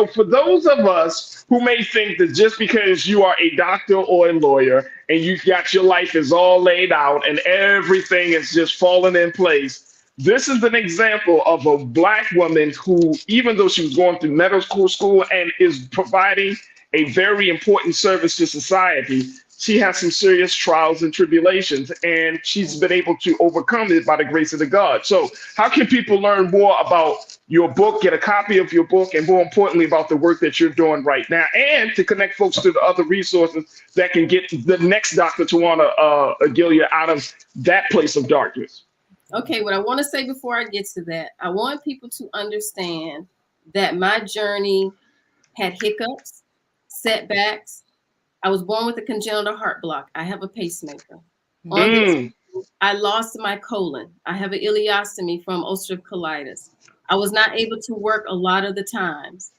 for those of us who may think that just because you are a doctor or a lawyer and you got your life is all laid out and everything is just falling in place, this is an example of a Black woman who, even though she was going through medical school and is providing a very important service to society, she has some serious trials and tribulations, and she's been able to overcome it by the grace of the God. So how can people learn more about your book, get a copy of your book, and more importantly, about the work that you're doing right now, and to connect folks to the other resources that can get the next Dr. Tawana Agilia out of that place of darkness? Okay, what I want to say before I get to that, I want people to understand that my journey had hiccups, setbacks. I was born with a congenital heart block. I have a pacemaker. On this, I lost my colon. I have an ileostomy from ulcerative colitis. I was not able to work a lot of the times.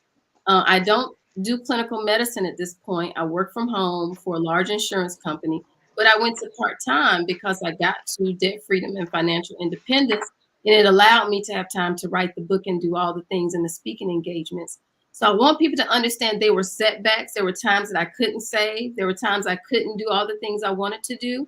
I don't do clinical medicine at this point. I work from home for a large insurance company, but I went to part-time because I got to debt freedom and financial independence, and it allowed me to have time to write the book and do all the things in the speaking engagements. So I want people to understand they were setbacks. There were times that I couldn't save. There were times I couldn't do all the things I wanted to do.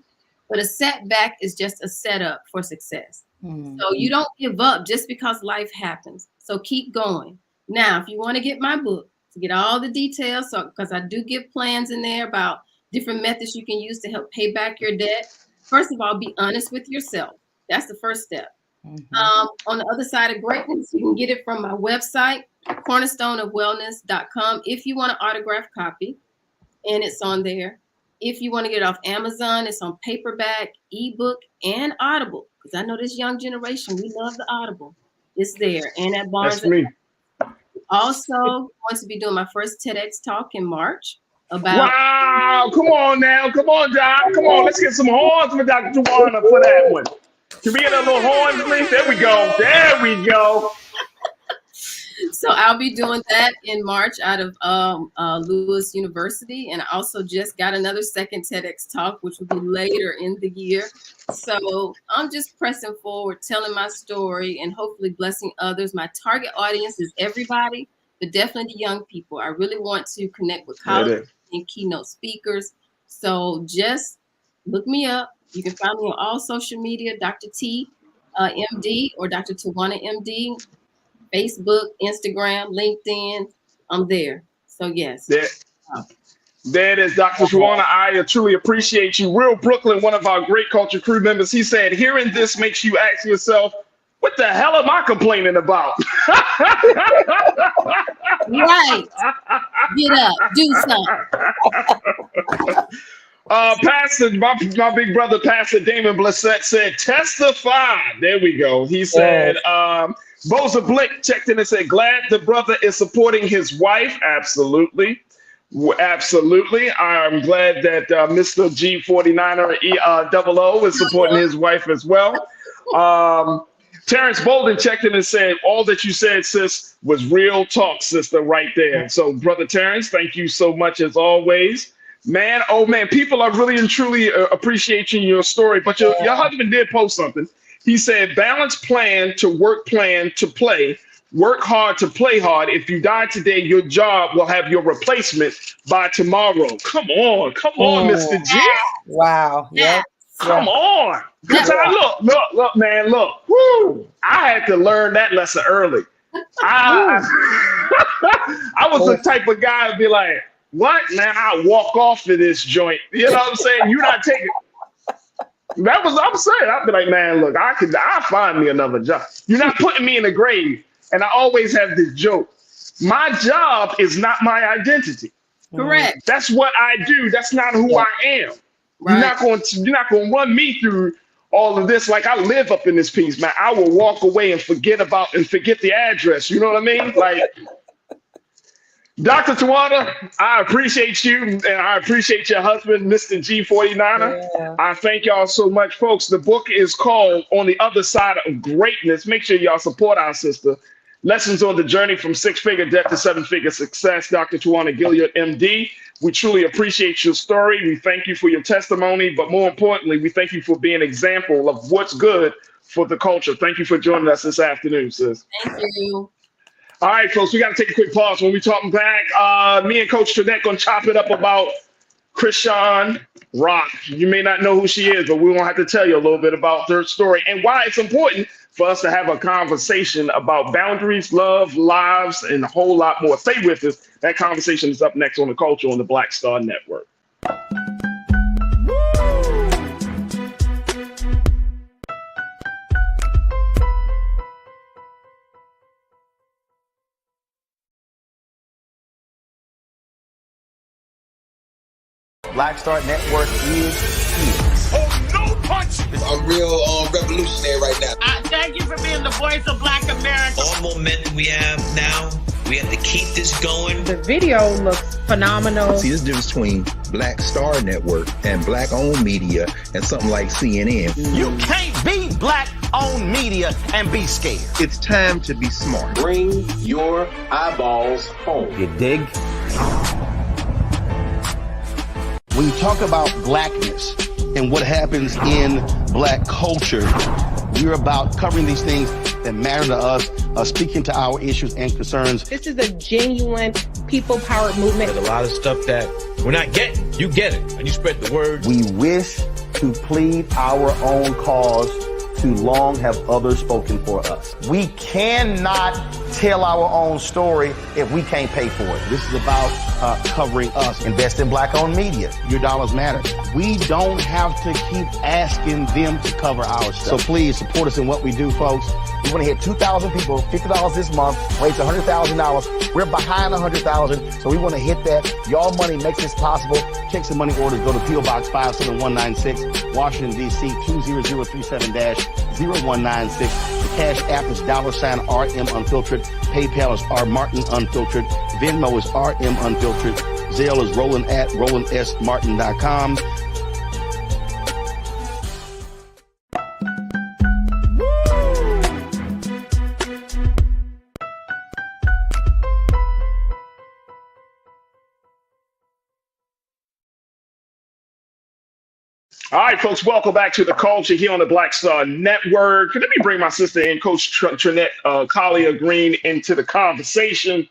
But a setback is just a setup for success. So you don't give up just because life happens. So keep going. Now, if you want to get my book, to get all the details, because I do give plans in there about different methods you can use to help pay back your debt. First of all, be honest with yourself. That's the first step. On the other side of greatness, you can get it from my website, cornerstoneofwellness.com, if you want an autographed copy, and it's on there. If you want to get it off Amazon, it's on paperback, ebook, and Audible, because I know this young generation, we love the Audible. It's there, and at Barnes. That's me. Also, going to be doing my first TEDx talk in March about. Wow! Come on now, come on, Doc, come on. Let's get some horns for Dr. Tawana for that one. Can we get a little horns, please? There we go. There we go. So I'll be doing that in March out of Lewis University. And I also just got another second TEDx talk, which will be later in the year. So I'm just pressing forward, telling my story and hopefully blessing others. My target audience is everybody, but definitely the young people. I really want to connect with college and keynote speakers. So just look me up. You can find me on all social media, Dr. T, MD, or Dr. Tawana, MD. Facebook, Instagram, LinkedIn, I'm there. So yes. There it is, Dr. Tawana. I truly appreciate you. Real Brooklyn, one of our great culture crew members, he said, hearing this makes you ask yourself, what the hell am I complaining about? Right. Get up, do something. Pastor, my big brother, Pastor Damon Blissett said, testify. There we go. He said, Boza Blick checked in and said, glad the brother is supporting his wife. Absolutely. Absolutely. I'm glad that Mr. G49er 00 is supporting his wife as well. Terrence Bolden checked in and said, all that you said, sis, was real talk, sister, right there. So, Brother Terrence, thank you so much as always. Man, oh man, people are really and truly appreciating your story. But your husband did post something. He said, balance plan to work plan to play. Work hard to play hard. If you die today, your job will have your replacement by tomorrow. Come on, Mr. G. Wow. Yeah. Come on. Because look, man, look. Woo! I had to learn that lesson early. I was the type of guy to be like, what, man? I walk off of this joint. You know what I'm saying? You're not taking. That was I'm saying. I'd be like, man, look, I'll find me another job. You're not putting me in the grave. And I always have this joke. My job is not my identity. Correct. That's what I do. That's not who I am. Right. You're not going to run me through all of this. Like, I live up in this piece, man. I will walk away and forget the address. You know what I mean? Like, Dr. Tawanda, I appreciate you, and I appreciate your husband, Mr. G49er. Yeah. I thank y'all so much, folks. The book is called On the Other Side of Greatness. Make sure y'all support our sister. Lessons on the Journey from Six-Figure Debt to Seven-Figure Success, Dr. Tawanda Gilliard, MD. We truly appreciate your story. We thank you for your testimony, but more importantly, we thank you for being an example of what's good for the culture. Thank you for joining us this afternoon, sis. Thank you. All right, folks, we got to take a quick pause. When we talk back, me and Coach Trinette going to chop it up about Chrisean Rock. You may not know who she is, but we're going to have to tell you a little bit about her story and why it's important for us to have a conversation about boundaries, love, lives, and a whole lot more. Stay with us. That conversation is up next on The Culture on the Black Star Network. Black Star Network is here. Oh, no punch! I'm real revolutionary right now. Thank you for being the voice of Black America. All momentum we have now, we have to keep this going. The video looks phenomenal. See, this difference between Black Star Network and black-owned media and something like CNN. You can't be black-owned media and be scared. It's time to be smart. Bring your eyeballs home. You dig? When you talk about blackness and what happens in black culture, we're about covering these things that matter to us, speaking to our issues and concerns. This is a genuine people-powered movement. There's a lot of stuff that we're not getting. You get it, and you spread the word. We wish to plead our own cause. Too long have others spoken for us. We cannot tell our own story if we can't pay for it. This is about covering us. Invest in black-owned media. Your dollars matter. We don't have to keep asking them to cover our stuff. So please support us in what we do, folks. We want to hit 2,000 people, $50 this month, raise $100,000. We're behind 100,000, so we want to hit that. Y'all money makes this possible. Checks and money orders go to P.O. Box 57196, Washington, D.C. 20037-0196. The Cash App is $RM Unfiltered. PayPal is R Martin Unfiltered. Venmo is RM Unfiltered. Zelle is Roland at RolandSMartin.com. All right, folks, welcome back to The Culture here on the Black Star Network. Let me bring my sister in, Coach Trinette Collier Green, into the conversation.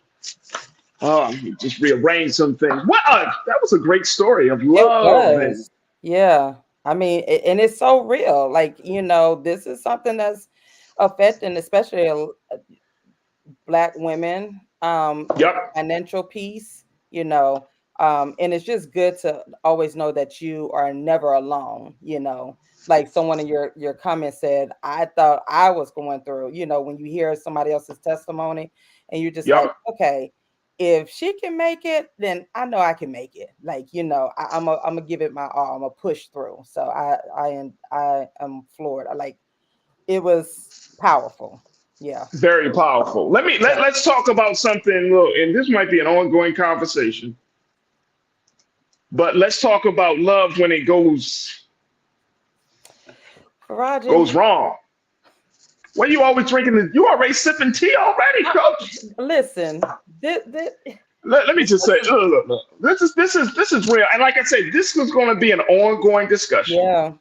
Just rearrange some things. What? That was a great story of love. It was. Yeah. I mean, and it's so real. Like, you know, this is something that's affecting especially Black women, financial piece, you know. And it's just good to always know that you are never alone, you know, like someone in your comments said, I thought I was going through, you know, when you hear somebody else's testimony and you're just like, okay, if she can make it, then I know I can make it. Like, you know, I'm gonna give it my all. I'm gonna push through. So I am floored. It was powerful. Yeah. Very powerful. Let's talk about something, look, and this might be an ongoing conversation. But let's talk about love when it goes wrong. Why you always drinking? You already sipping tea already, Coach? Listen, let me just say, look, this is real. And like I said, this is going to be an ongoing discussion. Yeah.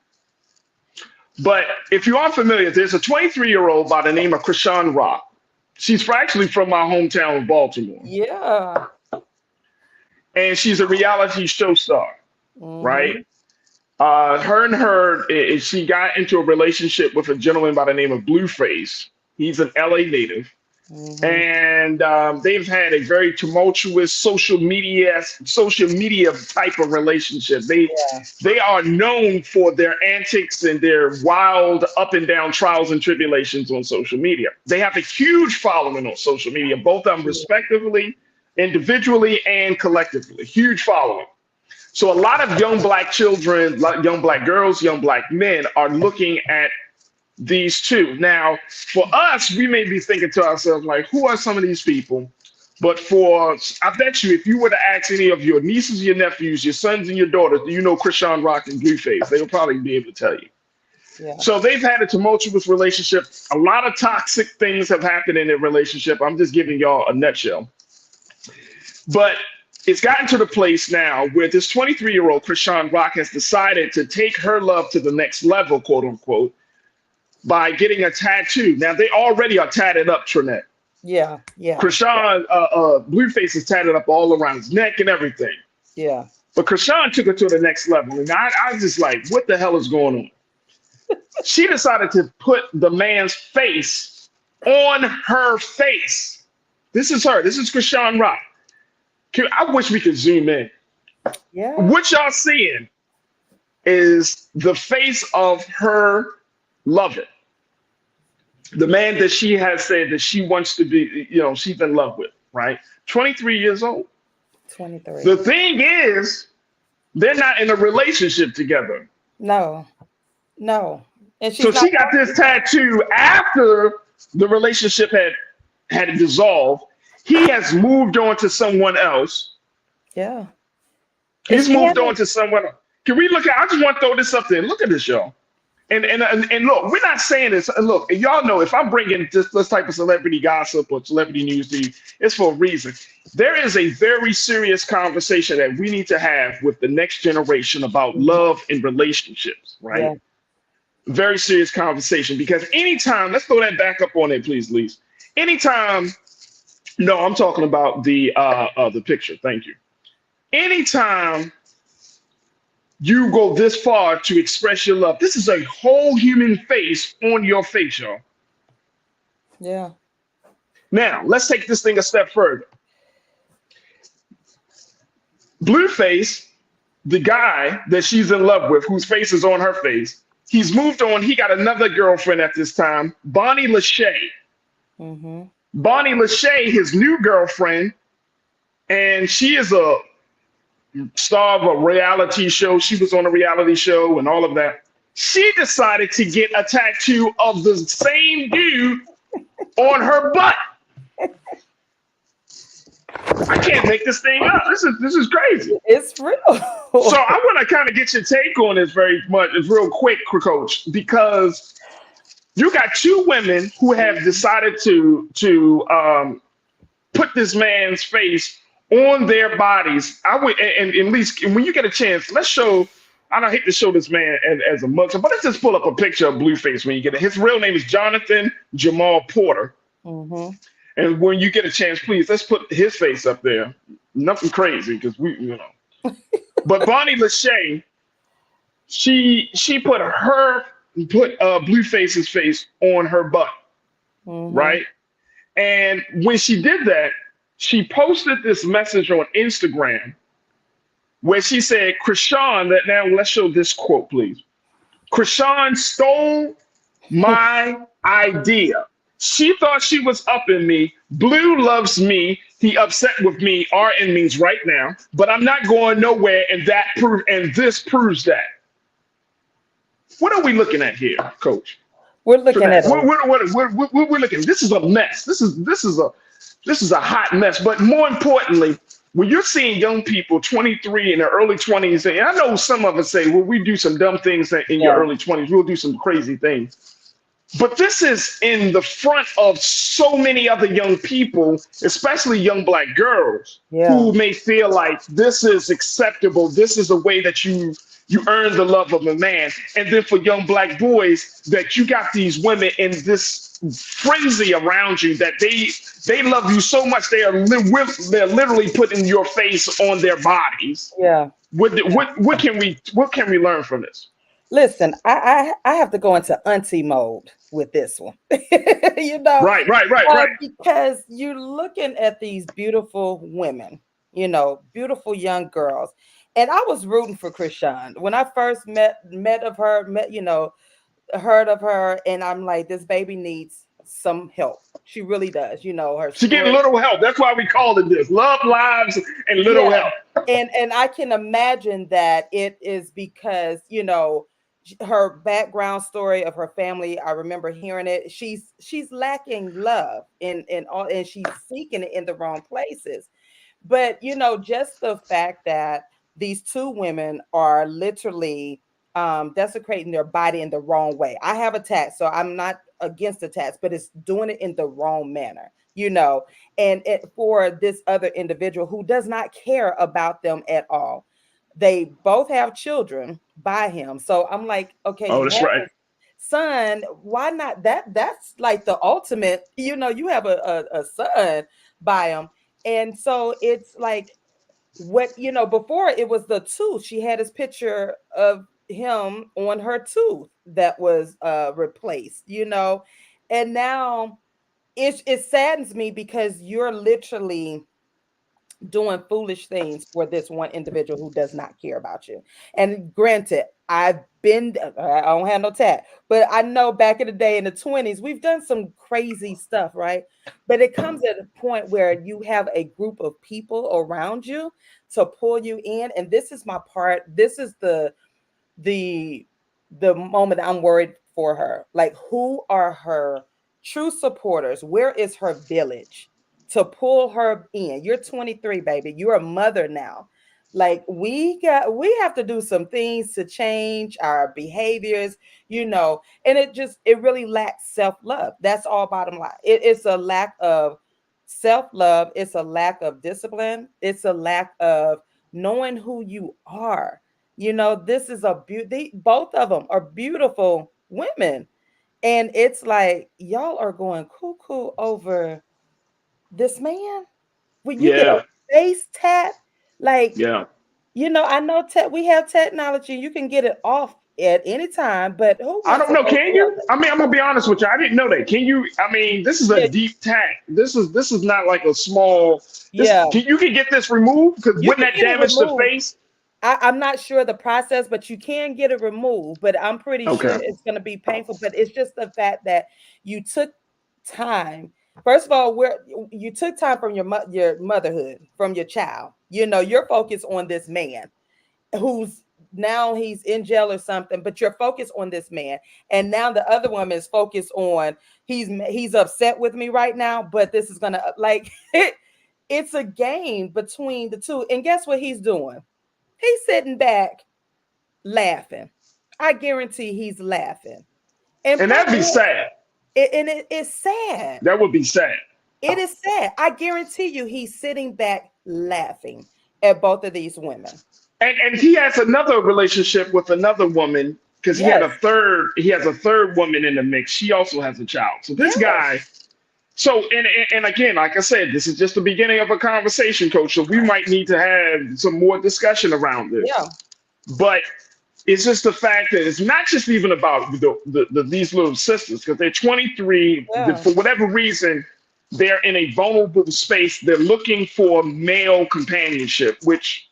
But if you aren't familiar, there's a 23-year-old by the name of Chrisean Rock. She's actually from my hometown of Baltimore. Yeah. And she's a reality show star, right? She got into a relationship with a gentleman by the name of Blueface. He's an LA native. And they've had a very tumultuous social media type of relationship. They are known for their antics and their wild up and down trials and tribulations on social media. They have a huge following on social media, both of them respectively, individually and collectively, huge following. So a lot of young black children, young black girls, young black men are looking at these two. Now, for us, we may be thinking to ourselves, like, who are some of these people? But I bet you, if you were to ask any of your nieces, your nephews, your sons and your daughters, do you know Chrisean Rock and Blueface? They'll probably be able to tell you. Yeah. So they've had a tumultuous relationship. A lot of toxic things have happened in their relationship. I'm just giving y'all a nutshell. But it's gotten to the place now where this 23-year-old Chrisean Rock has decided to take her love to the next level, quote unquote, by getting a tattoo. Now, they already are tatted up, Trinette. Yeah. Chrisean, Blueface is tatted up all around his neck and everything. Yeah. But Chrisean took it to the next level. And I was just like, what the hell is going on? She decided to put the man's face on her face. This is her. This is Chrisean Rock. I wish we could zoom in. Yeah. What y'all seeing is the face of her lover. The man that she has said that she wants to be, she's in love with, right? 23 years old. 23. The thing is, they're not in a relationship together. No. And so she got this tattoo after the relationship had dissolved. He has moved on to someone else. Yeah. He's moved on to someone else. Can we look at, I just want to throw this up there. Look at this, y'all. And look, we're not saying this. Look, y'all know if I'm bringing this type of celebrity gossip or celebrity news to you, it's for a reason. There is a very serious conversation that we need to have with the next generation about love and relationships, right? Yeah. Very serious conversation, because anytime, let's throw that back up on it, please, Lise. Anytime, no, I'm talking about the picture. Thank you. Anytime you go this far to express your love, this is a whole human face on your face, y'all. Yeah. Now, let's take this thing a step further. Blueface, the guy that she's in love with, whose face is on her face, he's moved on. He got another girlfriend at this time, Bonnie Lachey. Mm-hmm. Bonnie Lachey, his new girlfriend, and she is a star of a reality show. She was on a reality show and all of that. She decided to get a tattoo of the same dude on her butt. I can't make this thing up. This is crazy. It's real. So I want to kind of get your take on this real quick, Coach, because you got two women who have decided to put this man's face on their bodies. I would, and at least when you get a chance, let's show. I don't hate to show this man as a mugshot, but let's just pull up a picture of Blueface when you get it. His real name is Jonathan Jamal Porter. Mm-hmm. And when you get a chance, please, let's put his face up there. Nothing crazy, because But Bonnie Lachey, she put Blueface's face on her butt, right? And when she did that, she posted this message on Instagram where she said, Chrisean, now let's show this quote, please. Chrisean stole my idea. She thought she was up in me. Blue loves me. He upset with me. RN means right now, but I'm not going nowhere. And this proves that. What are we looking at here, Coach? We're looking at we're looking. This is a mess. This is a hot mess. But more importantly, when you're seeing young people, 23 in their early 20s, and I know some of us say, well, we do some dumb things in your early 20s. We'll do some crazy things. But this is in the front of so many other young people, especially young Black girls, who may feel like this is acceptable. This is a way that you earn the love of a man. And then for young Black boys, that you got these women in this frenzy around you that they love you so much they're literally putting your face on their bodies. Yeah. What can we learn from this? Listen, I have to go into auntie mode with this one. Right. Because you're looking at these beautiful women, beautiful young girls. And I was rooting for Chrisean. When I first heard of her, and I'm like, this baby needs some help. She really does. You know, her She story. getting little help. That's why we called it this. Love lives and little help. And I can imagine that it is because, you know, her background story of her family. I remember hearing it. She's lacking love and she's seeking it in the wrong places. But, you know, just the fact that these two women are literally desecrating their body in the wrong way. I have a tax, so I'm not against the tax, but it's doing it in the wrong manner, you know, and for this other individual who does not care about them at all. They both have children by him. So I'm like, okay, that's right. Son, why not? That's like the ultimate, you know, you have a son by him. And so it's like, what, you know, before it was the tooth. She had his picture of him on her tooth that was replaced, you know, and now it saddens me because you're literally doing foolish things for this one individual who does not care about you. And granted, I don't have no tat, but I know back in the day in the 20s, we've done some crazy stuff, right? But it comes at a point where you have a group of people around you to pull you in. And this is my part. This is the moment I'm worried for her. Like, who are her true supporters? Where is her village to pull her in? You're 23, baby. You're a mother now. Like, we have to do some things to change our behaviors, you know, and it really lacks self-love. That's all bottom line. It's a lack of self-love. It's a lack of discipline. It's a lack of knowing who you are. You know, this is both of them are beautiful women. And it's like, y'all are going cuckoo over this man. When you get a face tat, like, you know, I know we have technology, you can get it off at any time, but I don't know. Can you? I mean, I'm gonna be honest with you. I didn't know that. Can you? I mean, this is a deep tat. This is not like a small. You can get this removed because wouldn't that damage the face? I'm not sure the process, but you can get it removed. But I'm pretty sure it's going to be painful. But it's just the fact that you took time. First of all, you took time from your motherhood, from your child. You know, you're focused on this man who's now he's in jail or something, but you're focused on this man. And now the other woman is focused on he's upset with me right now, but this is going to like it's a game between the two. And guess what he's doing? He's sitting back laughing. I guarantee he's laughing. And that'd be sad. It's sad. That would be sad. It is sad. I guarantee you he's sitting back laughing at both of these women. And he has another relationship with another woman because he has a third woman in the mix. She also has a child. So this guy. So, and again, like I said, this is just the beginning of a conversation, Coach. So we might need to have some more discussion around this. Yeah. But it's just the fact that it's not just even about these little sisters, because they're 23. For whatever reason, they're in a vulnerable space. They're looking for male companionship, which,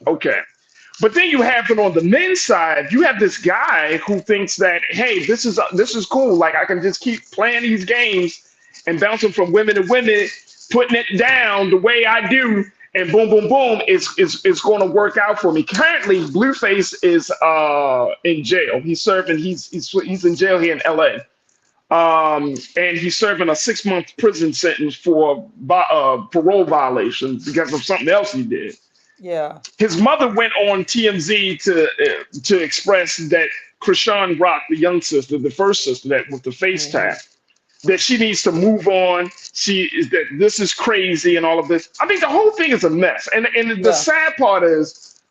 okay. But then you have it on the men's side. You have this guy who thinks that, hey, this is cool. Like, I can just keep playing these games and bouncing from women to women, putting it down the way I do, and boom, boom, boom, it's going to work out for me. Currently, Blueface is in jail. He's serving. He's in jail here in LA, and he's serving a 6-month prison sentence for parole violations because of something else he did. Yeah. His mother went on TMZ to express that Chrisean Rock, the young sister, the first sister that with the face tat, that she needs to move on. That this is crazy and all of this. I mean, the whole thing is a mess. And the sad part is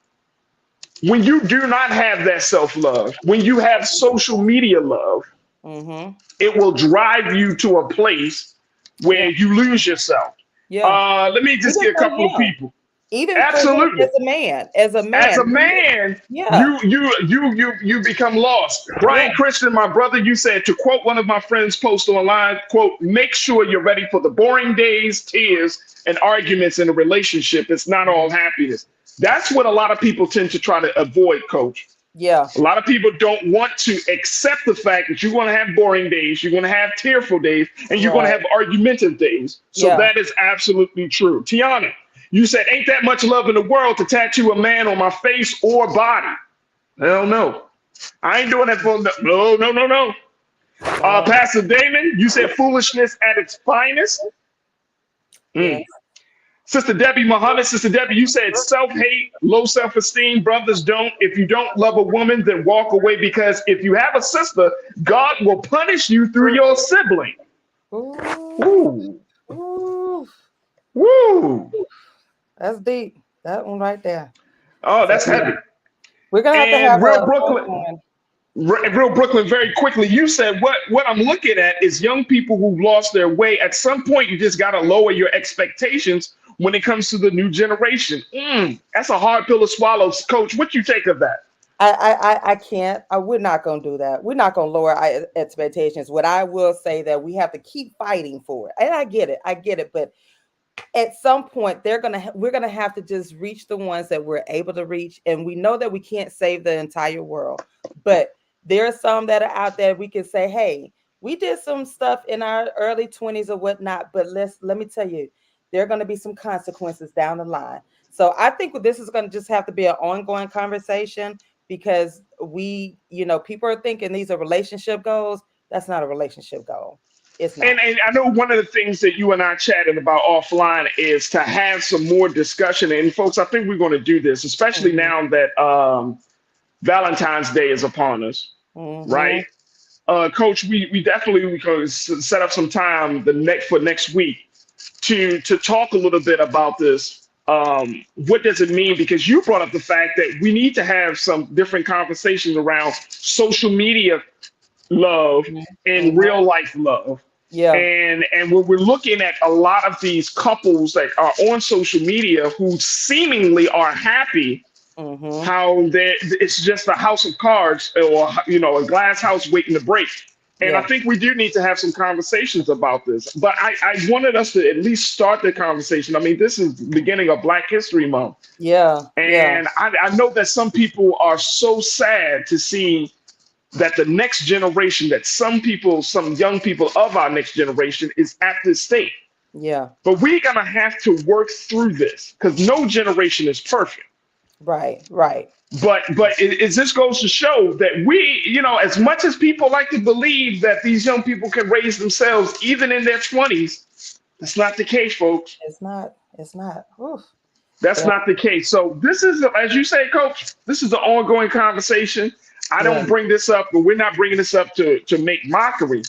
when you do not have that self-love, when you have social media love, it will drive you to a place where you lose yourself. Let me just get a couple of people. Even absolutely as a man, you become lost. Brian Christian, my brother, you said, to quote one of my friends' post online, quote, make sure you're ready for the boring days, tears, and arguments in a relationship. It's not all happiness. That's what a lot of people tend to try to avoid, Coach. Yeah. A lot of people don't want to accept the fact that you're going to have boring days, you're going to have tearful days, and you're going to have argumentative days. So that is absolutely true. Tiana, you said, ain't that much love in the world to tattoo a man on my face or body? Hell no. I ain't doing that for no. Pastor Damon, you said foolishness at its finest. Yes. Sister Debbie Muhammad, Sister Debbie, you said self-hate, low self-esteem. Brothers don't. If you don't love a woman, then walk away, because if you have a sister, God will punish you through your sibling. Ooh. Woo. That's deep. That one right there. Oh, that's heavy. We're gonna have to have Real Brooklyn, very quickly. You said what I'm looking at is young people who've lost their way. At some point, you just got to lower your expectations when it comes to the new generation. That's a hard pill to swallow, Coach. What you take of that? I can't. We're not going to do that. We're not going to lower our expectations. What I will say that we have to keep fighting for it. And I get it. But at some point, we're gonna have to just reach the ones that we're able to reach. And we know that we can't save the entire world, but there are some that are out there. We can say, hey, we did some stuff in our early 20s or whatnot, but let me tell you, there are going to be some consequences down the line. So I think this is going to just have to be an ongoing conversation, because people are thinking these are relationship goals. That's not a relationship goal. It's not. And I know one of the things that you and I chatted about offline is to have some more discussion. And folks, I think we're going to do this, especially now that Valentine's Day is upon us, right? Coach, we definitely can set up some time for next week to talk a little bit about this. What does it mean? Because you brought up the fact that we need to have some different conversations around social media love and real life love. Yeah. And when we're looking at a lot of these couples that are on social media who seemingly are happy, how it's just a house of cards, or a glass house waiting to break. And I think we do need to have some conversations about this. But I wanted us to at least start the conversation. I mean, this is the beginning of Black History Month. Yeah. And I know that some people are so sad to see that the next generation, that some young people of our next generation is at this state. Yeah. But we're going to have to work through this, because no generation is perfect. Right. But this goes to show that we, as much as people like to believe that these young people can raise themselves even in their 20s, that's not the case, folks. It's not. Oof. That's not the case. So this is, as you say, Coach, this is an ongoing conversation. I don't bring this up, but we're not bringing this up to make mockery,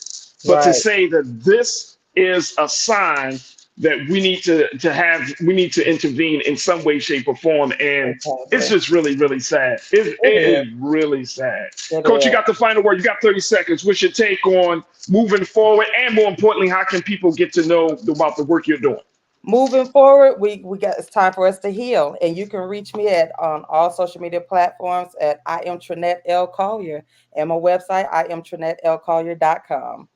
but to say that this is a sign that we need to intervene in some way, shape, or form. And it's just really, really sad. It is really sad. Coach, you got the final word. You got 30 seconds. What's your take on moving forward? And more importantly, how can people get to know about the work you're doing? Moving forward, it's time for us to heal. And you can reach me on all social media platforms at I am Trinette L. Collier, and my website, IamTrinetteLCollier.com.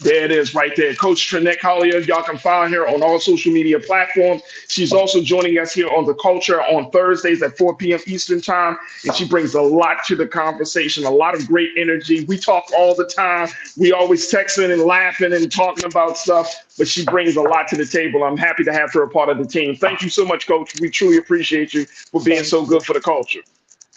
There it is right there. Coach Trinette Collier. Y'all can find her on all social media platforms. She's also joining us here on The Culture on Thursdays at 4 p.m. Eastern time. And she brings a lot to the conversation, a lot of great energy. We talk all the time. We always texting and laughing and talking about stuff, but she brings a lot to the table. I'm happy to have her a part of the team. Thank you so much, Coach. We truly appreciate you for being so good for the culture.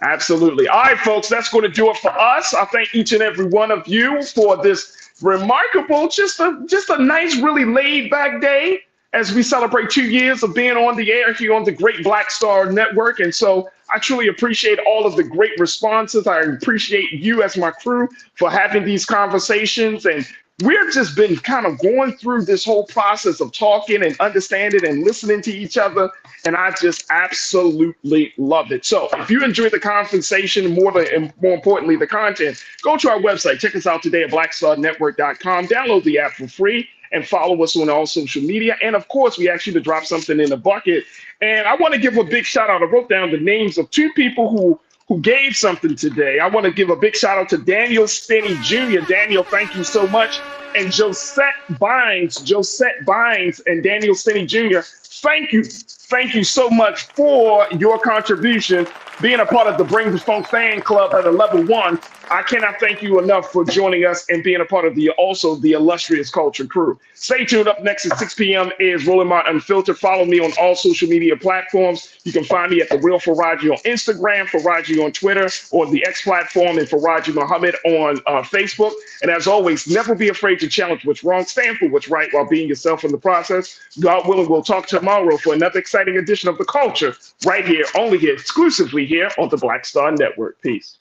Absolutely. All right, folks, that's going to do it for us. I thank each and every one of you for this remarkable, just a nice, really laid back day as we celebrate 2 years of being on the air here on the Great Black Star Network. And so I truly appreciate all of the great responses. I appreciate you as my crew for having these conversations. And we've just been kind of going through this whole process of talking and understanding and listening to each other. And I just absolutely love it. So if you enjoy the conversation, more importantly, the content, go to our website. Check us out today at blackstarnetwork.com. Download the app for free and follow us on all social media. And of course, we ask you to drop something in the bucket. And I want to give a big shout out. I wrote down the names of 2 people who gave something today. I want to give a big shout out to Daniel Stinney Jr. Daniel, thank you so much. And Josette Bynes and Daniel Stinney Jr., Thank you. Thank you so much for your contribution, being a part of the Bring the Funk fan club at a level 1. I cannot thank you enough for joining us and being a part of the illustrious culture crew. Stay tuned. Up next at 6 p.m. is Roland Martin Unfiltered. Follow me on all social media platforms. You can find me at The Real Faraji on Instagram, Faraji on Twitter, or the X platform, and Faraji Muhammad on Facebook. And as always, never be afraid to challenge what's wrong. Stand for what's right while being yourself in the process. God willing, we'll talk tomorrow for another exciting edition of The Culture right here, only here, exclusively here on the Black Star Network. Peace.